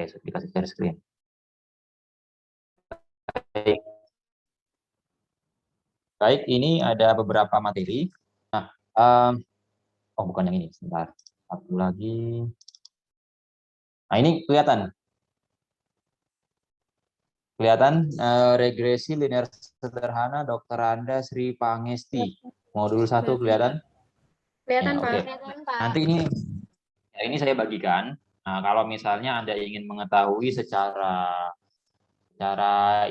Oke, dikasih share screen. Baik. Baik, ini ada beberapa materi. Nah, oh bukan yang ini, sebentar. Satu lagi. Nah, ini kelihatan. Kelihatan regresi linear sederhana Dr. Anda Sri Pangesti. Modul 1 kelihatan? Kelihatan, Ya, Pak. oke. Nanti ini saya bagikan. Nah, kalau misalnya Anda ingin mengetahui secara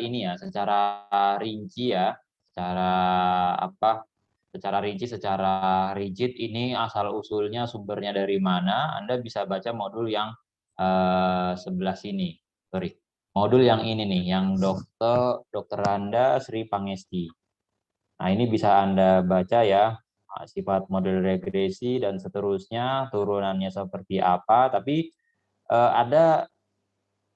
ini ya, secara rinci ya, secara rinci, secara rigid ini asal usulnya sumbernya dari mana, Anda bisa baca modul yang sebelah sini. Sorry. Modul yang ini nih, yang Dr. Randa Sri Pangesti. Nah, ini bisa Anda baca ya, sifat model regresi dan seterusnya, turunannya seperti apa, tapi ada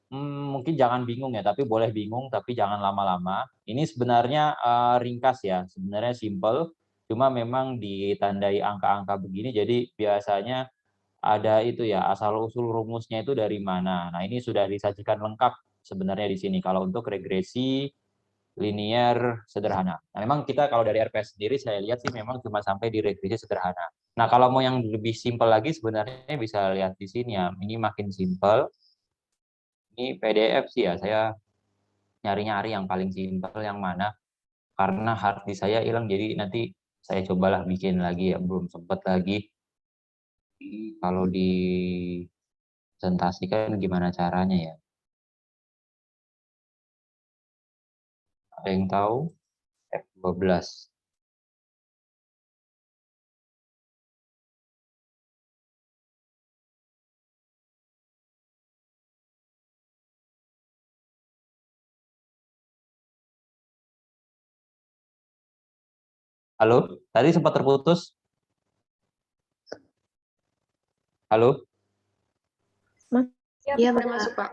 mungkin jangan bingung ya, tapi boleh bingung, tapi jangan lama-lama. Ini sebenarnya ringkas ya, sebenarnya simple, cuma memang ditandai angka-angka begini, jadi biasanya ada itu ya, asal-usul rumusnya itu dari mana. Nah, ini sudah disajikan lengkap sebenarnya di sini, kalau untuk regresi linear sederhana. Nah, memang kita kalau dari RPS sendiri, saya lihat sih memang cuma sampai di regresi sederhana. Nah, kalau mau yang lebih simpel lagi, sebenarnya bisa lihat di sini ya, ini makin simpel. Ini PDF sih ya, saya nyari-nyari yang paling simpel yang mana, karena hard disk saya hilang, jadi nanti saya cobalah bikin lagi ya, belum sempat lagi. Kalau dipresentasikan gimana caranya ya? Ada yang tahu? F12. Halo? Tadi sempat terputus? Halo? Iya, sudah masuk, Pak.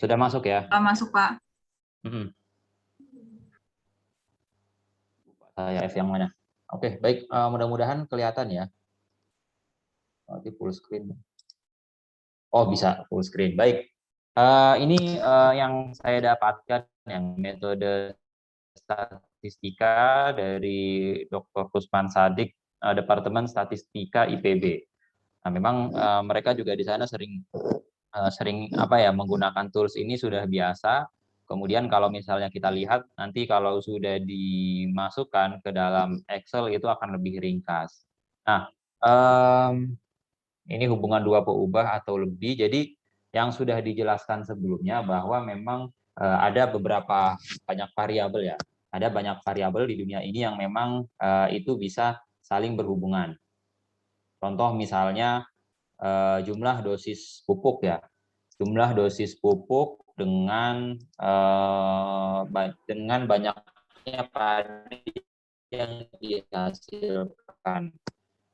Sudah masuk ya? Masuk, Pak. Saya F yang mana? Oke, baik. Mudah-mudahan kelihatan ya. Nanti full screen. Oh, bisa full screen. Baik. Ini yang saya dapatkan yang metode statistika dari Dr. Kusman Sadik, Departemen Statistika IPB. Nah, memang mereka juga di sana sering menggunakan tools ini sudah biasa. Kemudian kalau misalnya kita lihat nanti kalau sudah dimasukkan ke dalam Excel itu akan lebih ringkas. Nah, ini hubungan dua peubah atau lebih. Jadi yang sudah dijelaskan sebelumnya bahwa memang ada beberapa banyak variabel ya. Ada banyak variabel di dunia ini yang memang itu bisa saling berhubungan. Contoh misalnya jumlah dosis pupuk ya. Jumlah dosis pupuk dengan banyaknya padi yang dihasilkan.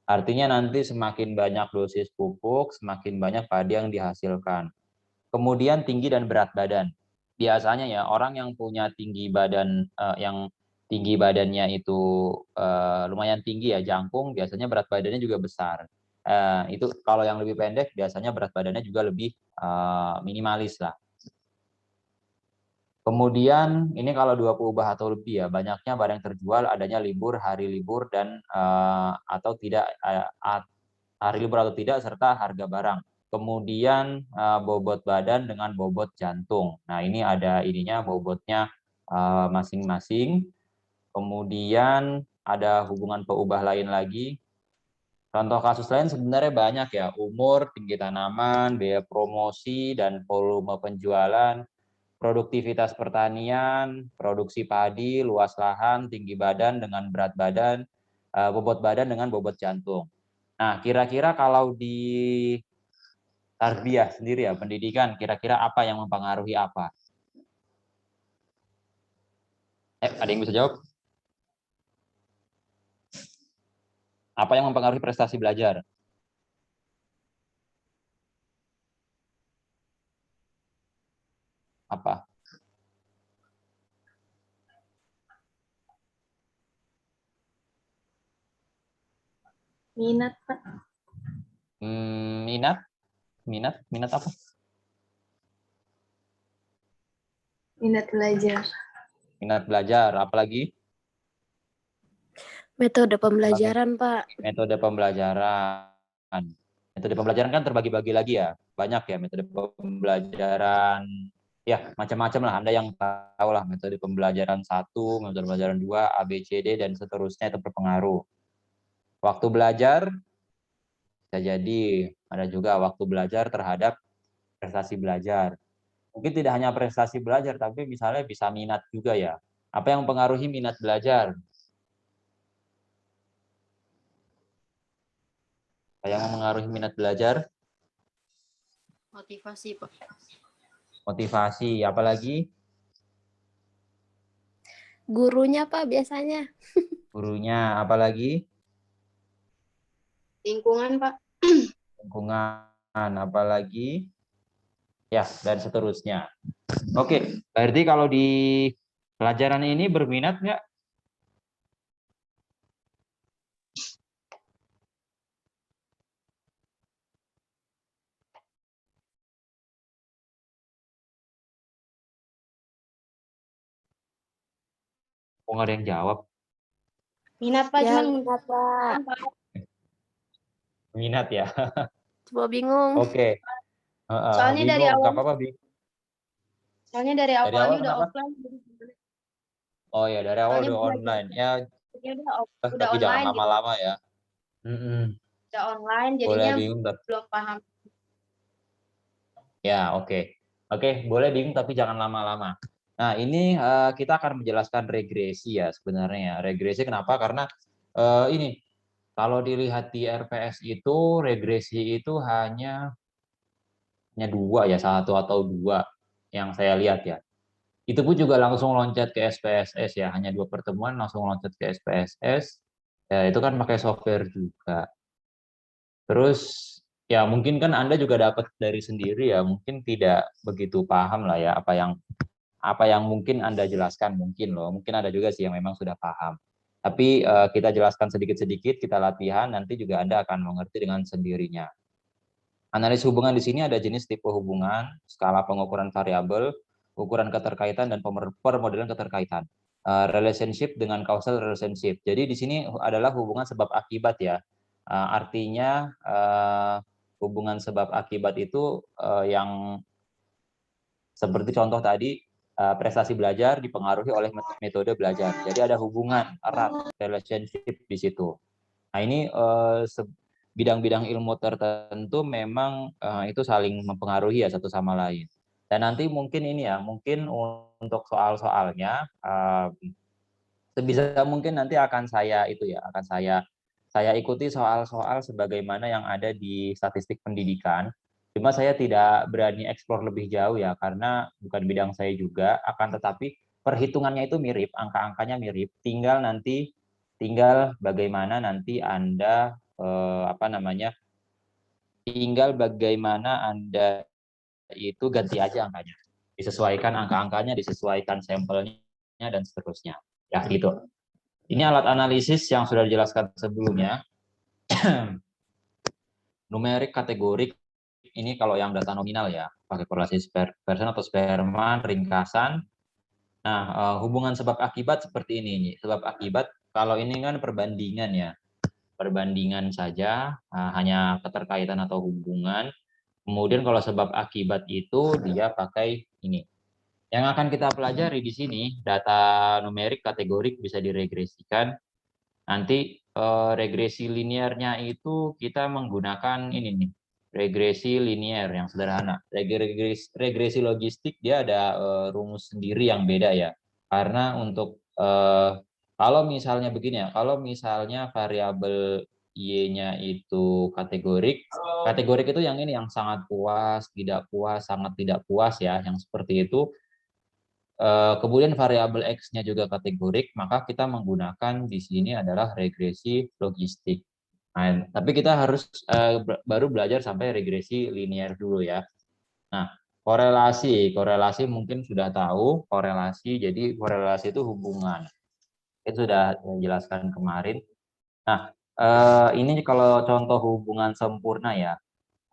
Artinya nanti semakin banyak dosis pupuk, semakin banyak padi yang dihasilkan. Kemudian tinggi dan berat badan. Biasanya ya orang yang punya tinggi badan yang tinggi badannya itu lumayan tinggi ya, jangkung, biasanya berat badannya juga besar. Itu kalau yang lebih pendek biasanya berat badannya juga lebih minimalis lah. Kemudian ini kalau dua peubah atau lebih ya, banyaknya barang terjual, adanya libur, hari libur dan atau tidak hari libur atau tidak serta harga barang. Kemudian bobot badan dengan bobot jantung. Nah, ini ada ininya bobotnya masing-masing. Kemudian ada hubungan peubah lain lagi. Contoh kasus lain sebenarnya banyak ya, umur, tinggi tanaman, biaya promosi, dan volume penjualan, produktivitas pertanian, produksi padi, luas lahan, tinggi badan dengan berat badan, bobot badan dengan bobot jantung. Nah, kira-kira kalau di tarbiyah sendiri ya, pendidikan, kira-kira apa yang mempengaruhi apa? Ada yang bisa jawab? Apa yang mempengaruhi prestasi belajar? Apa? Minat, Pak. Minat apa? Minat belajar. Minat belajar, apalagi? Metode pembelajaran, Pak. Metode pembelajaran. Metode pembelajaran kan terbagi-bagi lagi ya. Banyak ya metode pembelajaran. Ya, macam-macam lah. Anda yang tahu lah metode pembelajaran 1, metode pembelajaran 2, A, B, C, D, dan seterusnya itu berpengaruh. Waktu belajar, bisa jadi ada juga waktu belajar terhadap prestasi belajar. Mungkin tidak hanya prestasi belajar, tapi misalnya bisa minat juga ya. Apa yang mempengaruhi minat belajar? Yang mempengaruhi minat belajar? Motivasi, Pak. Motivasi, apalagi? Gurunya, Pak, biasanya. Gurunya, apalagi? Lingkungan, Pak. Lingkungan, apalagi? Ya, dan seterusnya. Oke, berarti kalau di pelajaran ini berminat nggak? Kok nggak ada yang jawab? Minat, Pak. Ya, Cuman minat, Pak. Minat ya? Coba bingung. Oke. Soalnya dari Bingung, nggak awal, apa-apa, bingung. soalnya dari Dari awal awalnya udah kenapa? offline. Oh ya, dari awal Soalnya udah belajar online. Ya, udah tapi jangan online, lama-lama ya. udah online, Boleh jadinya bingung, tapi belum paham. ya, oke. Oke, boleh bingung tapi jangan lama-lama. Nah, ini kita akan menjelaskan regresi ya sebenarnya ya. Regresi kenapa? Karena ini kalau dilihat di RPS itu regresi itu hanya dua ya, satu atau dua yang saya lihat ya. Itu pun juga langsung loncat ke SPSS ya, hanya 2 pertemuan langsung loncat ke SPSS. Ya, itu kan pakai software juga. Terus ya mungkin kan Anda juga dapat dari sendiri ya, mungkin tidak begitu paham lah ya apa yang mungkin Anda jelaskan mungkin loh. Mungkin ada juga sih yang memang sudah paham. Tapi kita jelaskan sedikit-sedikit, kita latihan, nanti juga Anda akan mengerti dengan sendirinya. Analis hubungan di sini ada jenis tipe hubungan, skala pengukuran variabel, ukuran keterkaitan, dan permodelan keterkaitan. Relationship dengan causal relationship. Jadi di sini adalah hubungan sebab akibat ya. Artinya hubungan sebab akibat itu yang seperti contoh tadi, prestasi belajar dipengaruhi oleh metode belajar. Jadi ada hubungan erat, relationship di situ. Nah ini bidang-bidang ilmu tertentu memang itu saling mempengaruhi ya satu sama lain. Dan nanti mungkin ini ya, mungkin untuk soal-soalnya sebisa mungkin nanti akan saya ikuti soal-soal sebagaimana yang ada di statistik pendidikan. Cuma saya tidak berani eksplor lebih jauh ya karena bukan bidang saya juga, akan tetapi perhitungannya itu mirip, angka-angkanya mirip, tinggal bagaimana nanti Anda tinggal bagaimana Anda itu ganti aja angkanya. Disesuaikan angka-angkanya, disesuaikan sampelnya dan seterusnya. Ya gitu. Ini alat analisis yang sudah dijelaskan sebelumnya. Numerik, kategorik, ini kalau yang data nominal ya, pakai korelasi Pearson atau Spearman, ringkasan. Nah, hubungan sebab akibat seperti ini. Sebab akibat, kalau ini kan perbandingan ya. Perbandingan saja, hanya keterkaitan atau hubungan. Kemudian kalau sebab akibat itu dia pakai ini. Yang akan kita pelajari di sini, data numerik, kategorik bisa diregresikan. Nanti regresi linearnya itu kita menggunakan ini nih, regresi linear yang sederhana. Regresi logistik dia ada rumus sendiri yang beda ya. Karena untuk kalau misalnya begini ya, kalau misalnya variabel Y-nya itu kategorik itu yang ini yang sangat puas, tidak puas, sangat tidak puas ya, yang seperti itu. Kemudian variabel X-nya juga kategorik, maka kita menggunakan di sini adalah regresi logistik. Nah, tapi kita harus baru belajar sampai regresi linear dulu ya. Nah, korelasi mungkin sudah tahu korelasi. Jadi korelasi itu hubungan. Itu sudah dijelaskan kemarin. Nah, ini kalau contoh hubungan sempurna ya.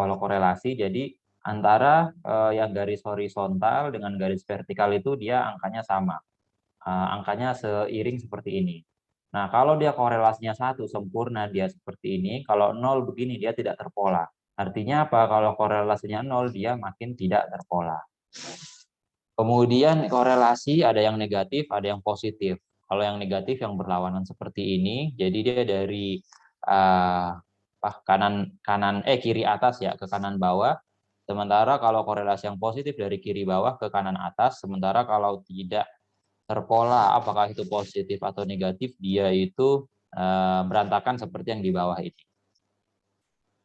Kalau korelasi, jadi antara yang garis horizontal dengan garis vertikal itu dia angkanya sama. Angkanya seiring seperti ini. Nah, kalau dia korelasinya 1 sempurna, dia seperti ini. Kalau 0 begini, dia tidak terpola. Artinya apa? Kalau korelasinya 0, dia makin tidak terpola. Kemudian korelasi ada yang negatif, ada yang positif. Kalau yang negatif yang berlawanan seperti ini, jadi dia dari kiri atas ya ke kanan bawah. Sementara kalau korelasi yang positif dari kiri bawah ke kanan atas, sementara kalau tidak terpola apakah itu positif atau negatif, dia itu berantakan seperti yang di bawah ini.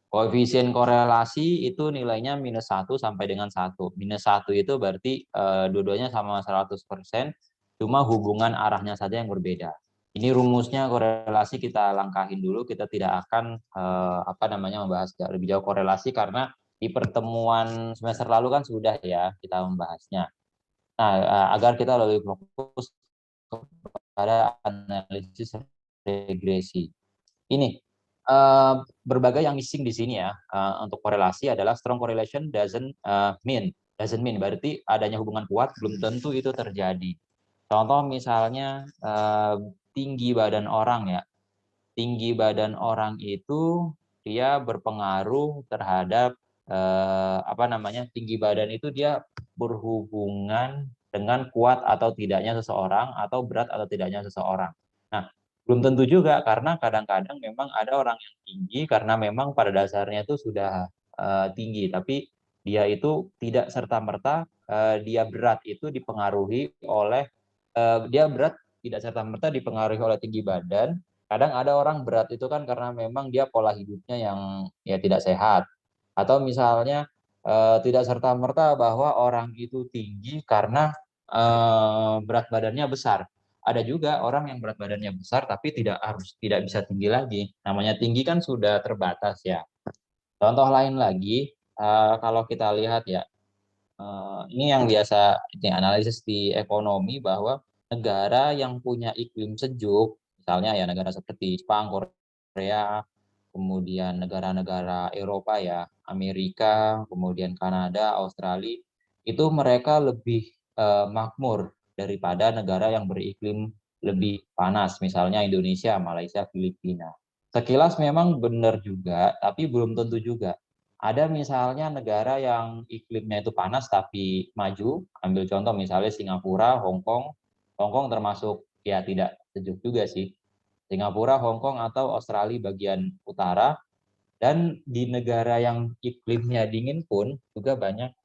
Koefisien korelasi itu nilainya -1 sampai dengan 1. -1 itu berarti dua-duanya sama 100%, cuma hubungan arahnya saja yang berbeda. Ini rumusnya korelasi kita langkahin dulu, kita tidak akan membahas lebih jauh korelasi karena di pertemuan semester lalu kan sudah ya kita membahasnya. Nah, agar kita lebih fokus kepada analisis regresi. Ini berbagai yang missing di sini ya untuk korelasi adalah strong correlation doesn't mean berarti adanya hubungan kuat belum tentu itu terjadi. Contoh misalnya tinggi badan orang ya. Tinggi badan orang itu dia berpengaruh terhadap tinggi badan itu dia berhubungan dengan kuat atau tidaknya seseorang atau berat atau tidaknya seseorang. Nah, belum tentu juga karena kadang-kadang memang ada orang yang tinggi karena memang pada dasarnya itu sudah tinggi, tapi dia itu tidak serta-merta dia berat itu dipengaruhi oleh dia berat tidak serta-merta dipengaruhi oleh tinggi badan. Kadang ada orang berat itu kan karena memang dia pola hidupnya yang ya tidak sehat. Atau misalnya tidak serta-merta bahwa orang itu tinggi karena berat badannya besar. Ada juga orang yang berat badannya besar tapi tidak bisa tinggi lagi. Namanya tinggi kan sudah terbatas ya. Contoh lain lagi, kalau kita lihat ya, ini yang biasa analisis di ekonomi bahwa negara yang punya iklim sejuk, misalnya ya negara seperti Jepang, Korea, kemudian negara-negara Eropa ya, Amerika, kemudian Kanada, Australia, itu mereka lebih makmur daripada negara yang beriklim lebih panas, misalnya Indonesia, Malaysia, Filipina. Sekilas memang benar juga, tapi belum tentu juga. Ada misalnya negara yang iklimnya itu panas tapi maju, ambil contoh misalnya Singapura, Hong Kong. Hong Kong termasuk ya tidak sejuk juga sih. Singapura, Hong Kong atau Australia bagian utara, dan di negara yang iklimnya dingin pun juga banyak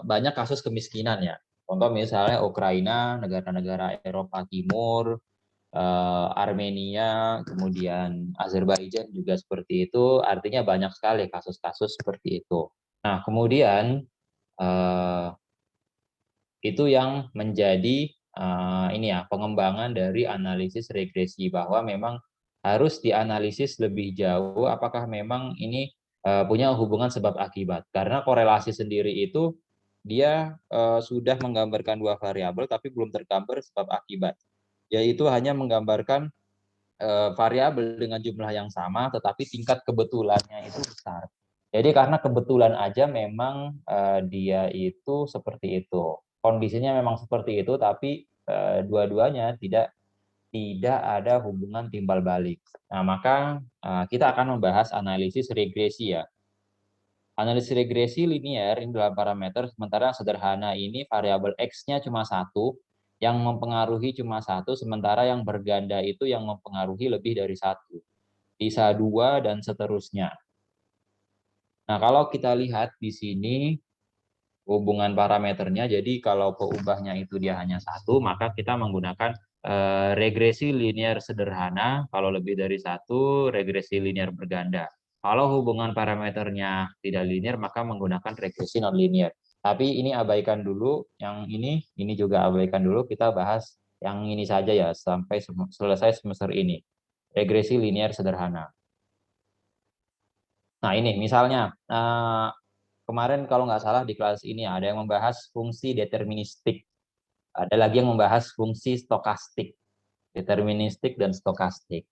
banyak kasus kemiskinan ya. Contoh misalnya Ukraina, negara-negara Eropa Timur, Armenia, kemudian Azerbaijan juga seperti itu. Artinya banyak sekali kasus-kasus seperti itu. Nah, kemudian itu yang menjadi pengembangan dari analisis regresi, bahwa memang harus dianalisis lebih jauh apakah memang ini punya hubungan sebab akibat. Karena korelasi sendiri itu dia sudah menggambarkan dua variabel tapi belum tergambar sebab akibat. Yaitu hanya menggambarkan variabel dengan jumlah yang sama tetapi tingkat kebetulannya itu besar. Jadi karena kebetulan aja memang dia itu seperti itu. Kondisinya memang seperti itu, tapi dua-duanya tidak ada hubungan timbal balik. Nah, maka kita akan membahas analisis regresi ya. Analisis regresi linear ini dalam parameter, sementara sederhana ini variabel X-nya cuma satu, yang mempengaruhi cuma satu, sementara yang berganda itu yang mempengaruhi lebih dari satu. Bisa dua dan seterusnya. Nah, kalau kita lihat di sini hubungan parameternya, jadi kalau peubahnya itu dia hanya satu, maka kita menggunakan regresi linear sederhana. Kalau lebih dari satu, regresi linear berganda. Kalau hubungan parameternya tidak linear, maka menggunakan regresi non-linear. Tapi ini abaikan dulu, yang ini juga abaikan dulu, kita bahas yang ini saja ya, sampai selesai semester ini. Regresi linear sederhana. Nah ini misalnya, kemarin kalau nggak salah di kelas ini ada yang membahas fungsi deterministik. Ada lagi yang membahas fungsi stokastik. Deterministik dan stokastik.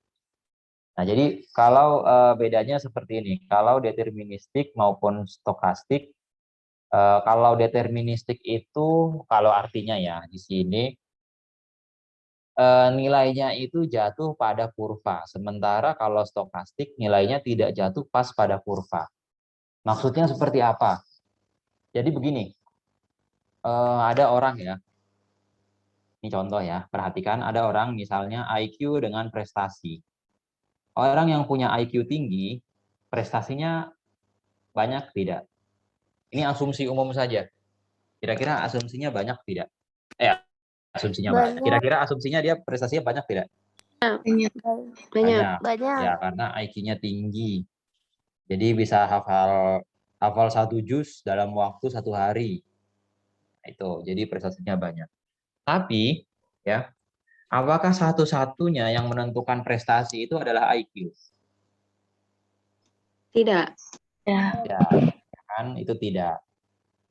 Nah, jadi kalau bedanya seperti ini. Kalau deterministik maupun stokastik, kalau deterministik itu kalau artinya ya di sini nilainya itu jatuh pada kurva. Sementara kalau stokastik nilainya tidak jatuh pas pada kurva. Maksudnya seperti apa? Jadi begini, ada orang ya, ini contoh ya, perhatikan ada orang misalnya IQ dengan prestasi. Orang yang punya IQ tinggi, prestasinya banyak tidak? Ini asumsi umum saja. Kira-kira asumsinya banyak tidak? Asumsinya banyak. Banyak. Kira-kira asumsinya dia prestasinya banyak tidak? Banyak. Banyak. Banyak. Ya, karena IQ-nya tinggi. Jadi bisa hafal satu juz dalam waktu 1 hari. Itu. Jadi prestasinya banyak. Tapi ya, apakah satu-satunya yang menentukan prestasi itu adalah IQ? Tidak. Ya, kan itu tidak.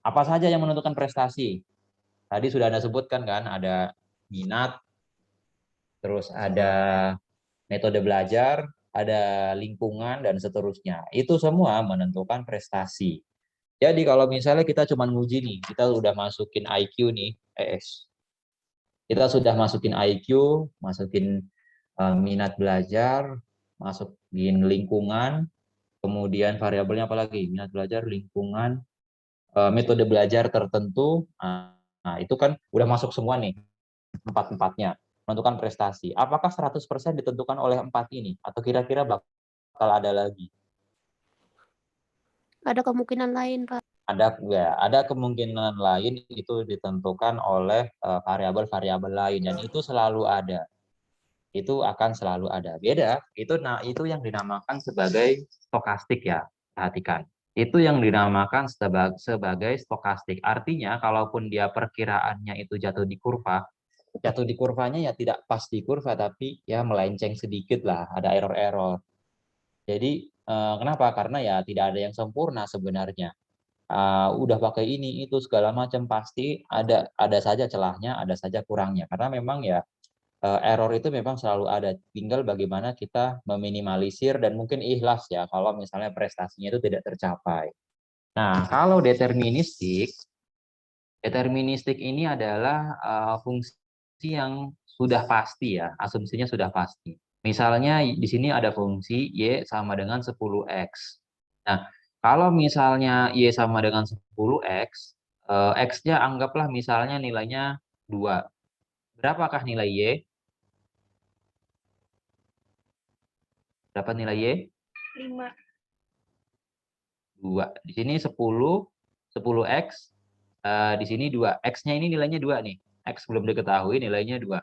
Apa saja yang menentukan prestasi? Tadi sudah Anda sebutkan kan, ada minat, terus ada metode belajar, ada lingkungan, dan seterusnya. Itu semua menentukan prestasi. Jadi kalau misalnya kita cuma nguji nih, kita udah masukin IQ nih, kita sudah masukin IQ, masukin minat belajar, masukin lingkungan, kemudian variabelnya apa lagi? Minat belajar, lingkungan, metode belajar tertentu. Nah, itu kan udah masuk semua nih, empat-empatnya menentukan prestasi. Apakah 100% ditentukan oleh 4 ini? Atau kira-kira bakal ada lagi? Ada kemungkinan lain, Pak. Ada kemungkinan lain itu ditentukan oleh variabel-variabel lain, dan itu selalu ada. Itu akan selalu ada. Beda, itu yang dinamakan sebagai stokastik ya. Perhatikan. Itu yang dinamakan sebagai stokastik. Artinya kalaupun dia perkiraannya itu jatuh di kurvanya ya tidak pas di kurva, tapi ya melenceng sedikit lah, ada error-error. Jadi kenapa? Karena ya tidak ada yang sempurna sebenarnya. Udah pakai ini itu segala macam, pasti ada saja celahnya, ada saja kurangnya. Karena memang ya error itu memang selalu ada. Tinggal bagaimana kita meminimalisir dan mungkin ikhlas ya kalau misalnya prestasinya itu tidak tercapai. Nah, kalau deterministik ini adalah fungsi yang sudah pasti ya, asumsinya sudah pasti. Misalnya di sini ada fungsi Y sama dengan 10X. Nah, kalau misalnya Y sama dengan 10X, X-nya anggaplah misalnya nilainya 2. Berapakah nilai Y? Berapa nilai Y? 5. 2. Di sini 10X, di sini 2. X-nya ini nilainya 2 nih. X belum diketahui, nilainya 2.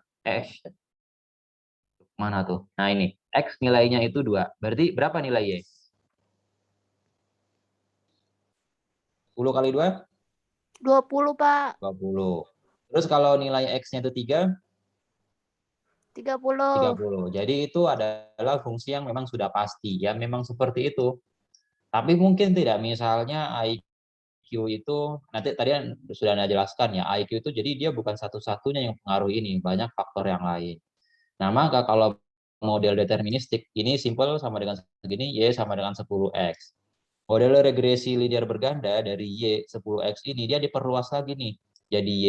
Mana tuh? Nah ini, X nilainya itu 2. Berarti berapa nilai Y? 10 kali 2? 20, Pak. 20. Terus kalau nilai X-nya itu 3? 30. 30. Jadi itu adalah fungsi yang memang sudah pasti. Ya memang seperti itu. Tapi mungkin tidak, misalnya IQ itu, nanti tadi sudah Anda jelaskan ya, IQ itu jadi dia bukan satu-satunya yang pengaruh ini, banyak faktor yang lain. Nah, maka kalau model deterministik, ini simple sama dengan segini, Y sama dengan 10X. Model regresi linear berganda dari Y 10X ini, dia diperluas lagi nih. Jadi Y,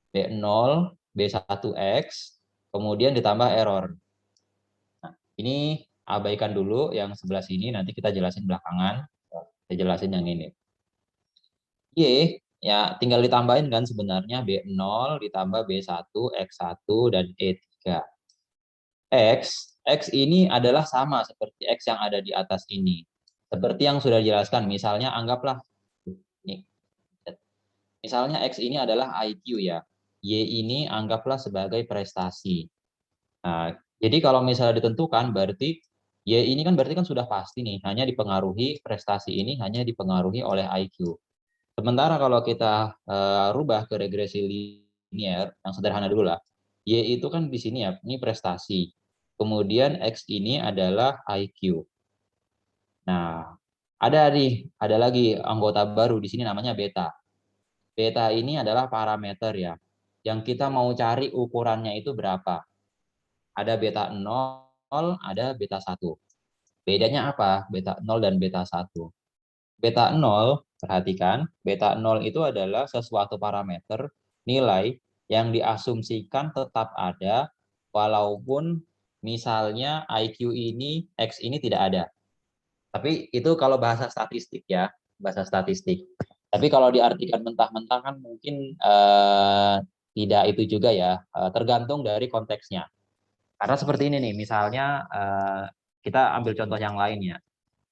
B0, B1X, kemudian ditambah error. Nah, ini abaikan dulu yang sebelah sini, nanti kita jelasin belakangan. Saya jelasin yang ini. Y, ya tinggal ditambahin kan sebenarnya B0 ditambah B1, X1, dan E3. X ini adalah sama seperti X yang ada di atas ini. Seperti yang sudah dijelaskan, misalnya anggaplah, misalnya X ini adalah IQ ya, Y ini anggaplah sebagai prestasi. Nah, jadi kalau misalnya ditentukan, berarti Y ini kan berarti kan sudah pasti nih, hanya dipengaruhi prestasi ini, hanya dipengaruhi oleh IQ. Sementara kalau kita rubah ke regresi linear, yang sederhana dulu lah, Y itu kan di sini ya, ini prestasi. Kemudian X ini adalah IQ. Nah, ada lagi anggota baru di sini namanya beta. Beta ini adalah parameter ya, yang kita mau cari ukurannya itu berapa. Ada beta 0, ada beta 1. Bedanya apa? Beta 0 dan beta 1. Beta 0, perhatikan, beta 0 itu adalah sesuatu parameter nilai yang diasumsikan tetap ada walaupun misalnya IQ ini, X ini tidak ada. Tapi itu kalau bahasa statistik ya, bahasa statistik. Tapi kalau diartikan mentah-mentah kan mungkin tidak itu juga ya, tergantung dari konteksnya. Karena seperti ini nih, misalnya kita ambil contoh yang lain ya.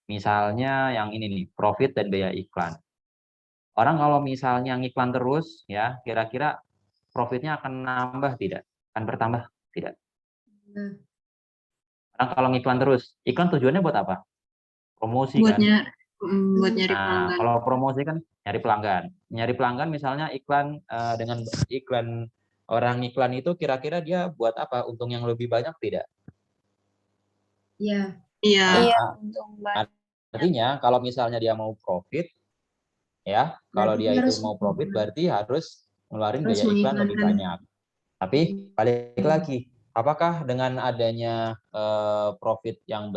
Misalnya yang ini nih, profit dan biaya iklan. Orang kalau misalnya ngiklan terus, ya kira-kira profitnya akan nambah tidak? Akan bertambah tidak? Orang kalau ngiklan terus, iklan tujuannya buat apa? Promosi kan? Buat nyari Nah, pelanggan. kalau promosi kan nyari pelanggan. Nyari pelanggan misalnya iklan dengan iklan orang iklan itu kira-kira dia buat apa? Untung yang lebih banyak tidak? Iya. Nah, artinya kalau misalnya dia mau profit, ya kalau dia itu mau profit berarti harus ngeluarin biaya iklan lebih banyak. Tapi balik lagi, apakah dengan adanya profit yang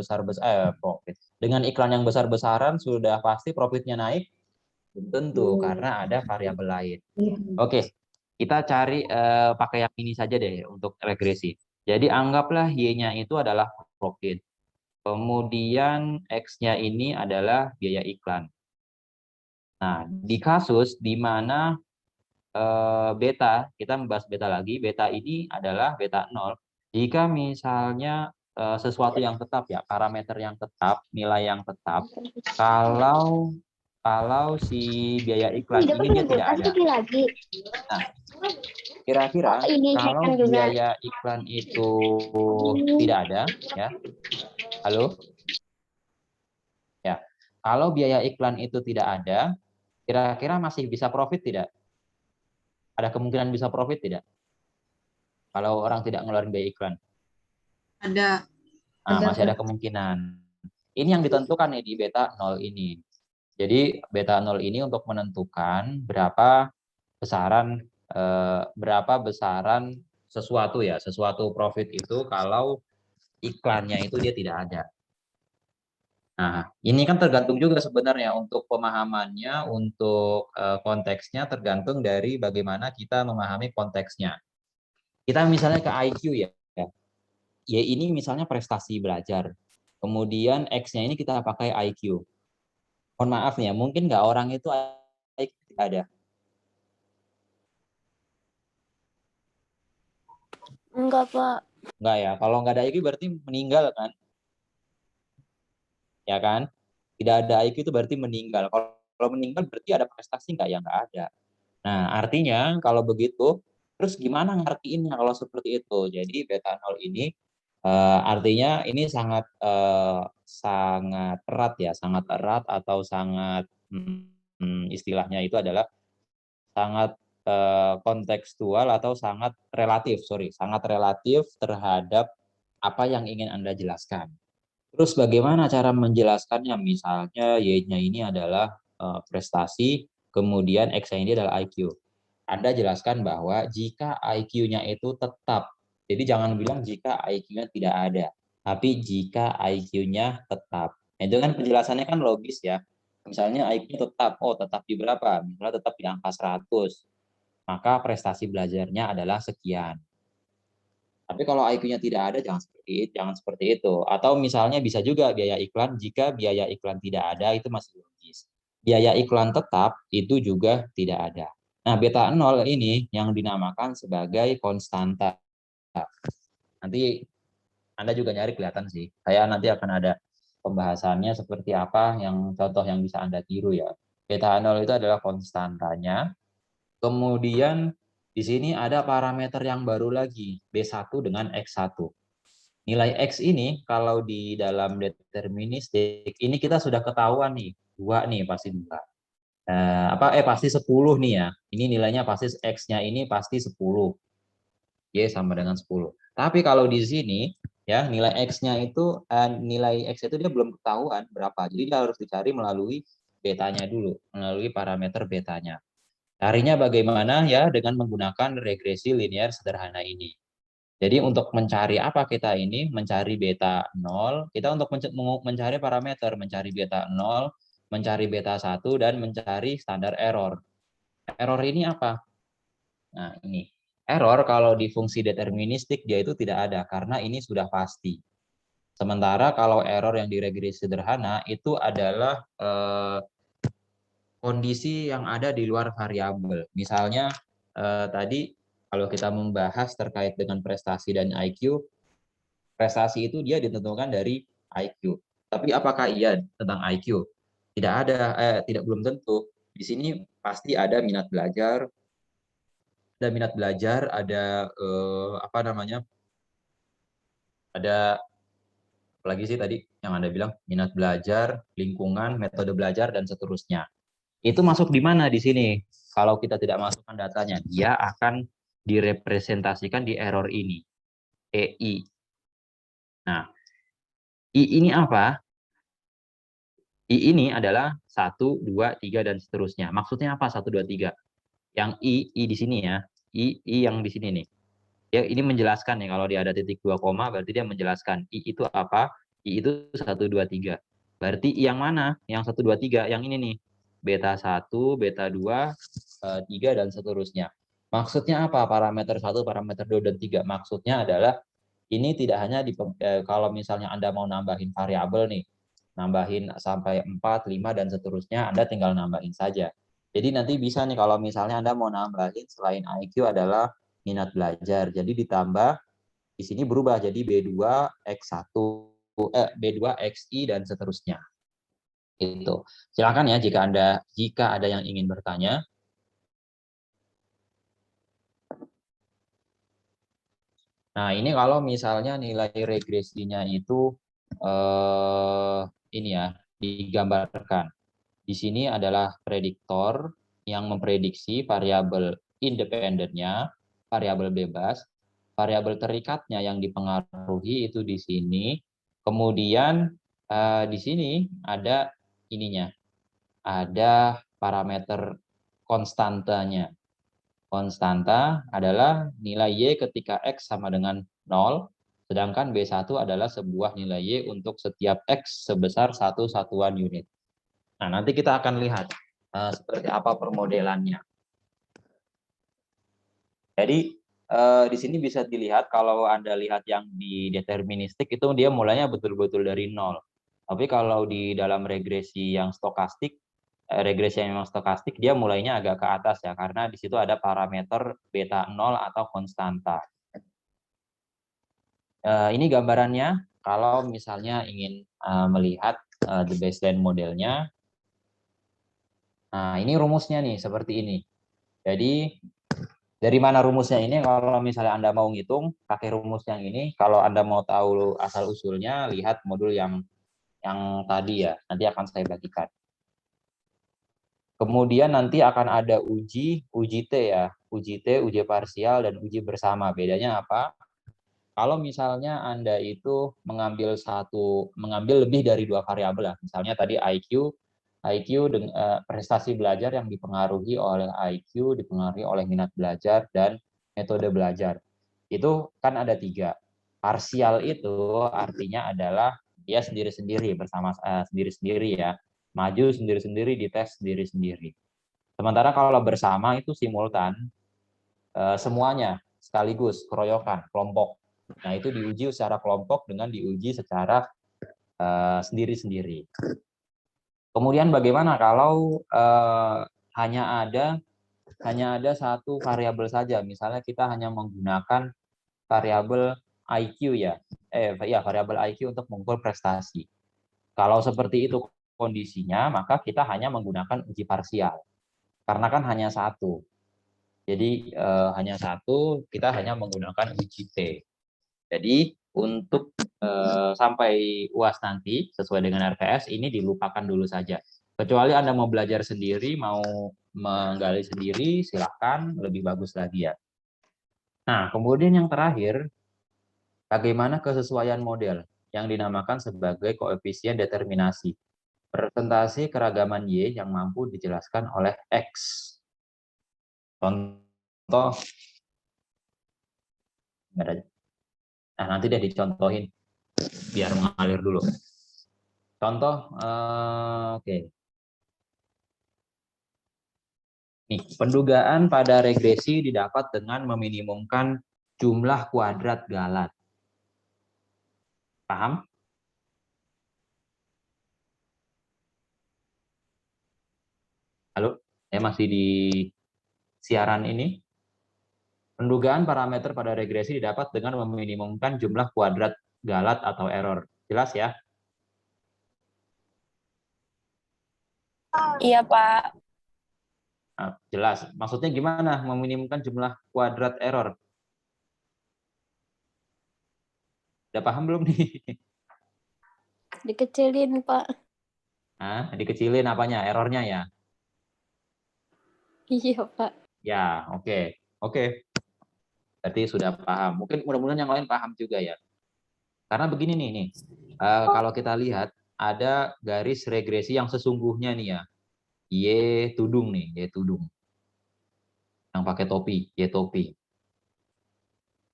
profit dengan iklan yang besar-besaran sudah pasti profitnya naik? Belum tentu, karena ada variabel lain. Oke, kita cari pakai yang ini saja deh untuk regresi. Jadi anggaplah Y-nya itu adalah profit. Kemudian X-nya ini adalah biaya iklan. Nah, di kasus di mana beta, kita membahas beta lagi, beta ini adalah beta 0. Jika misalnya sesuatu yang tetap ya, parameter yang tetap, nilai yang tetap, kalau si biaya iklan ini dia tidak ada. Nah, kira-kira kalau biaya iklan itu tidak ada, ya. Halo? Ya. Kalau biaya iklan itu tidak ada, kira-kira masih bisa profit tidak? Ada kemungkinan bisa profit tidak? Kalau orang tidak ngeluarin biaya iklan. Ada. Nah, masih ada kemungkinan. Ini yang ditentukan nih di beta 0 ini. Jadi beta 0 ini untuk menentukan berapa besaran sesuatu ya, sesuatu profit itu kalau iklannya itu dia tidak ada. Nah, ini kan tergantung juga sebenarnya untuk pemahamannya, untuk konteksnya tergantung dari bagaimana kita memahami konteksnya. Kita misalnya ke IQ ya. Y ini misalnya prestasi belajar. Kemudian X-nya ini kita pakai IQ. Mohon maaf nih ya, mungkin nggak orang itu IQ tidak ada. Enggak, Pak. Enggak ya, kalau nggak ada IQ berarti meninggal kan? Ya kan? Tidak ada IQ itu berarti meninggal. Kalau meninggal berarti ada prestasi nggak? Ya nggak ada. Nah, artinya kalau begitu, terus gimana ngertiinnya kalau seperti itu? Jadi beta 0 ini artinya ini sangat erat ya, sangat erat atau sangat istilahnya itu adalah sangat kontekstual atau sangat relatif terhadap apa yang ingin Anda jelaskan. Terus bagaimana cara menjelaskannya? Misalnya Y-nya ini adalah prestasi, kemudian X-nya ini adalah IQ. Anda jelaskan bahwa jika IQ-nya itu tetap, jadi jangan bilang jika IQ-nya tidak ada, tapi jika IQ-nya tetap. Nah, itu kan penjelasannya kan logis ya. Misalnya IQ-nya tetap, tetap di berapa? Misalnya tetap di angka 100, maka prestasi belajarnya adalah sekian. Tapi kalau IQ-nya tidak ada, jangan seperti itu. Atau misalnya bisa juga biaya iklan, jika biaya iklan tidak ada, itu masih logis. Biaya iklan tetap, itu juga tidak ada. Nah, beta 0 ini yang dinamakan sebagai konstanta. Nanti Anda juga nyari kelihatan sih. Saya nanti akan ada pembahasannya seperti apa, yang contoh yang bisa Anda tiru ya. Beta 0 itu adalah konstantanya. Kemudian di sini ada parameter yang baru lagi, B1 dengan X1. Nilai X ini kalau di dalam deterministik, ini kita sudah ketahuan nih, 2 nih pasti 2. Pasti 10 nih ya. Ini nilainya pasti X-nya ini pasti 10. Y sama dengan 10. Tapi kalau di sini, ya nilai X-nya itu, nilai X itu dia belum ketahuan berapa. Jadi dia harus dicari melalui betanya dulu, melalui parameter betanya. Carinya bagaimana ya? Dengan menggunakan regresi linear sederhana ini. Jadi untuk mencari apa kita ini, mencari beta 0, kita untuk mencari parameter, mencari beta 0, mencari beta 1, dan mencari standar error. Error ini apa? Nah, ini. Error kalau di fungsi deterministik dia itu tidak ada, karena ini sudah pasti. Sementara kalau error yang di regresi sederhana itu adalah kondisi yang ada di luar variabel. Misalnya tadi kalau kita membahas terkait dengan prestasi dan IQ, prestasi itu dia ditentukan dari IQ. Tapi apakah iya tentang IQ? Tidak ada, belum tentu. Di sini pasti ada minat belajar, ada apa namanya? Ada apalagi sih tadi yang Anda bilang minat belajar, lingkungan, metode belajar dan seterusnya. Itu masuk di mana di sini? Kalau kita tidak masukkan datanya, dia akan direpresentasikan di error ini, EI. Nah, I ini apa? I ini adalah 1, 2, 3, dan seterusnya. Maksudnya apa 1, 2, 3? Yang I di sini ya. I yang di sini nih. Ya, ini menjelaskan ya, kalau dia ada titik 2 koma, berarti dia menjelaskan. I itu apa? I itu 1, 2, 3. Berarti I yang mana? Yang 1, 2, 3. Yang ini nih. Beta 1, beta 2, 3, dan seterusnya. Maksudnya apa? Parameter 1, parameter 2, dan 3. Maksudnya adalah ini tidak hanya kalau misalnya Anda mau nambahin variabel nih, nambahin sampai 4, 5, dan seterusnya, Anda tinggal nambahin saja. Jadi nanti bisa nih kalau misalnya Anda mau nambahin selain IQ adalah minat belajar. Jadi ditambah, di sini berubah jadi B2, X1, B2, XI, dan seterusnya. Itu. Silakan ya jika ada yang ingin bertanya. Nah, ini kalau misalnya nilai regresinya itu ini ya, digambarkan. Di sini adalah prediktor yang memprediksi variabel independennya, variabel bebas, variabel terikatnya yang dipengaruhi itu di sini. Kemudian di sini ada ininya, ada parameter konstantanya. Konstanta adalah nilai Y ketika X sama dengan 0, sedangkan B1 adalah sebuah nilai Y untuk setiap X sebesar 1 satuan unit. Nah, nanti kita akan lihat seperti apa permodelannya. Jadi, di sini bisa dilihat kalau Anda lihat yang di deterministik itu dia mulainya betul-betul dari 0. Tapi kalau di dalam regresi yang stokastik, regresi yang memang stokastik, dia mulainya agak ke atas ya, karena di situ ada parameter beta 0 atau konstanta. Ini gambarannya, kalau misalnya ingin melihat the baseline modelnya. Nah, ini rumusnya nih, seperti ini. Jadi, dari mana rumusnya ini? Kalau misalnya Anda mau ngitung, pakai rumus yang ini. Kalau Anda mau tahu asal-usulnya, lihat modul yang tadi ya. Nanti akan saya bagikan. Kemudian nanti akan ada uji T ya. Uji T, uji parsial, dan uji bersama. Bedanya apa? Kalau misalnya Anda itu mengambil lebih dari 2 variabel lah. Misalnya tadi IQ dengan prestasi belajar yang dipengaruhi oleh IQ, dipengaruhi oleh minat belajar, dan metode belajar. Itu kan ada 3. Parsial itu artinya adalah dia sendiri-sendiri, bersama sendiri-sendiri ya. Maju sendiri-sendiri, dites sendiri-sendiri. Sementara kalau bersama itu simultan, semuanya sekaligus, keroyokan, kelompok. Nah, itu diuji secara kelompok dengan diuji secara sendiri-sendiri. Kemudian bagaimana kalau hanya ada satu variabel saja, misalnya kita hanya menggunakan variabel IQ ya, variabel IQ untuk mengukur prestasi. Kalau seperti itu kondisinya, maka kita hanya menggunakan uji parsial, karena kan hanya satu. Jadi hanya satu, kita hanya menggunakan uji T. Jadi untuk sampai UAS nanti sesuai dengan RPS ini dilupakan dulu saja. Kecuali Anda mau belajar sendiri, mau menggali sendiri, silakan, lebih bagus lagi ya. Nah, kemudian yang terakhir, bagaimana kesesuaian model yang dinamakan sebagai koefisien determinasi. Presentasi keragaman Y yang mampu dijelaskan oleh X. Contoh, Nah, nanti deh dicontohin biar mengalir dulu. Contoh, oke. Nih, pendugaan pada regresi didapat dengan meminimumkan jumlah kuadrat galat. Paham? Halo, saya masih di siaran ini. Pendugaan parameter pada regresi didapat dengan meminimumkan jumlah kuadrat galat atau error. Jelas ya? Iya, Pak. Nah, jelas. Maksudnya gimana meminimumkan jumlah kuadrat error? Udah paham belum nih? Dikecilin, Pak. Nah, dikecilin apanya? Errornya ya? Iya, Pak. Ya, oke. Oke. Berarti sudah paham. Mungkin mudah-mudahan yang lain paham juga ya. Karena begini nih. Kalau kita lihat, ada garis regresi yang sesungguhnya nih ya. Y tudung nih, Y tudung. Yang pakai topi, Y topi.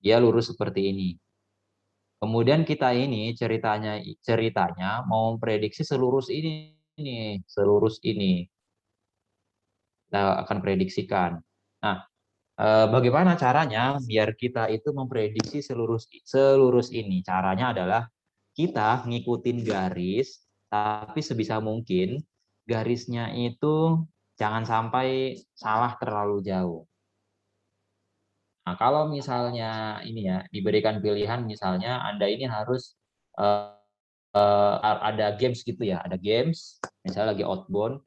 Dia lurus seperti ini. Kemudian kita ini ceritanya mau prediksi selurus ini nih, selurus ini. Kita akan prediksikan. Nah, bagaimana caranya biar kita itu memprediksi selurus ini? Caranya adalah kita ngikutin garis, tapi sebisa mungkin garisnya itu jangan sampai salah terlalu jauh. Nah, kalau misalnya ini ya diberikan pilihan, misalnya Anda ini harus ada games gitu ya, ada games, misalnya lagi outbound,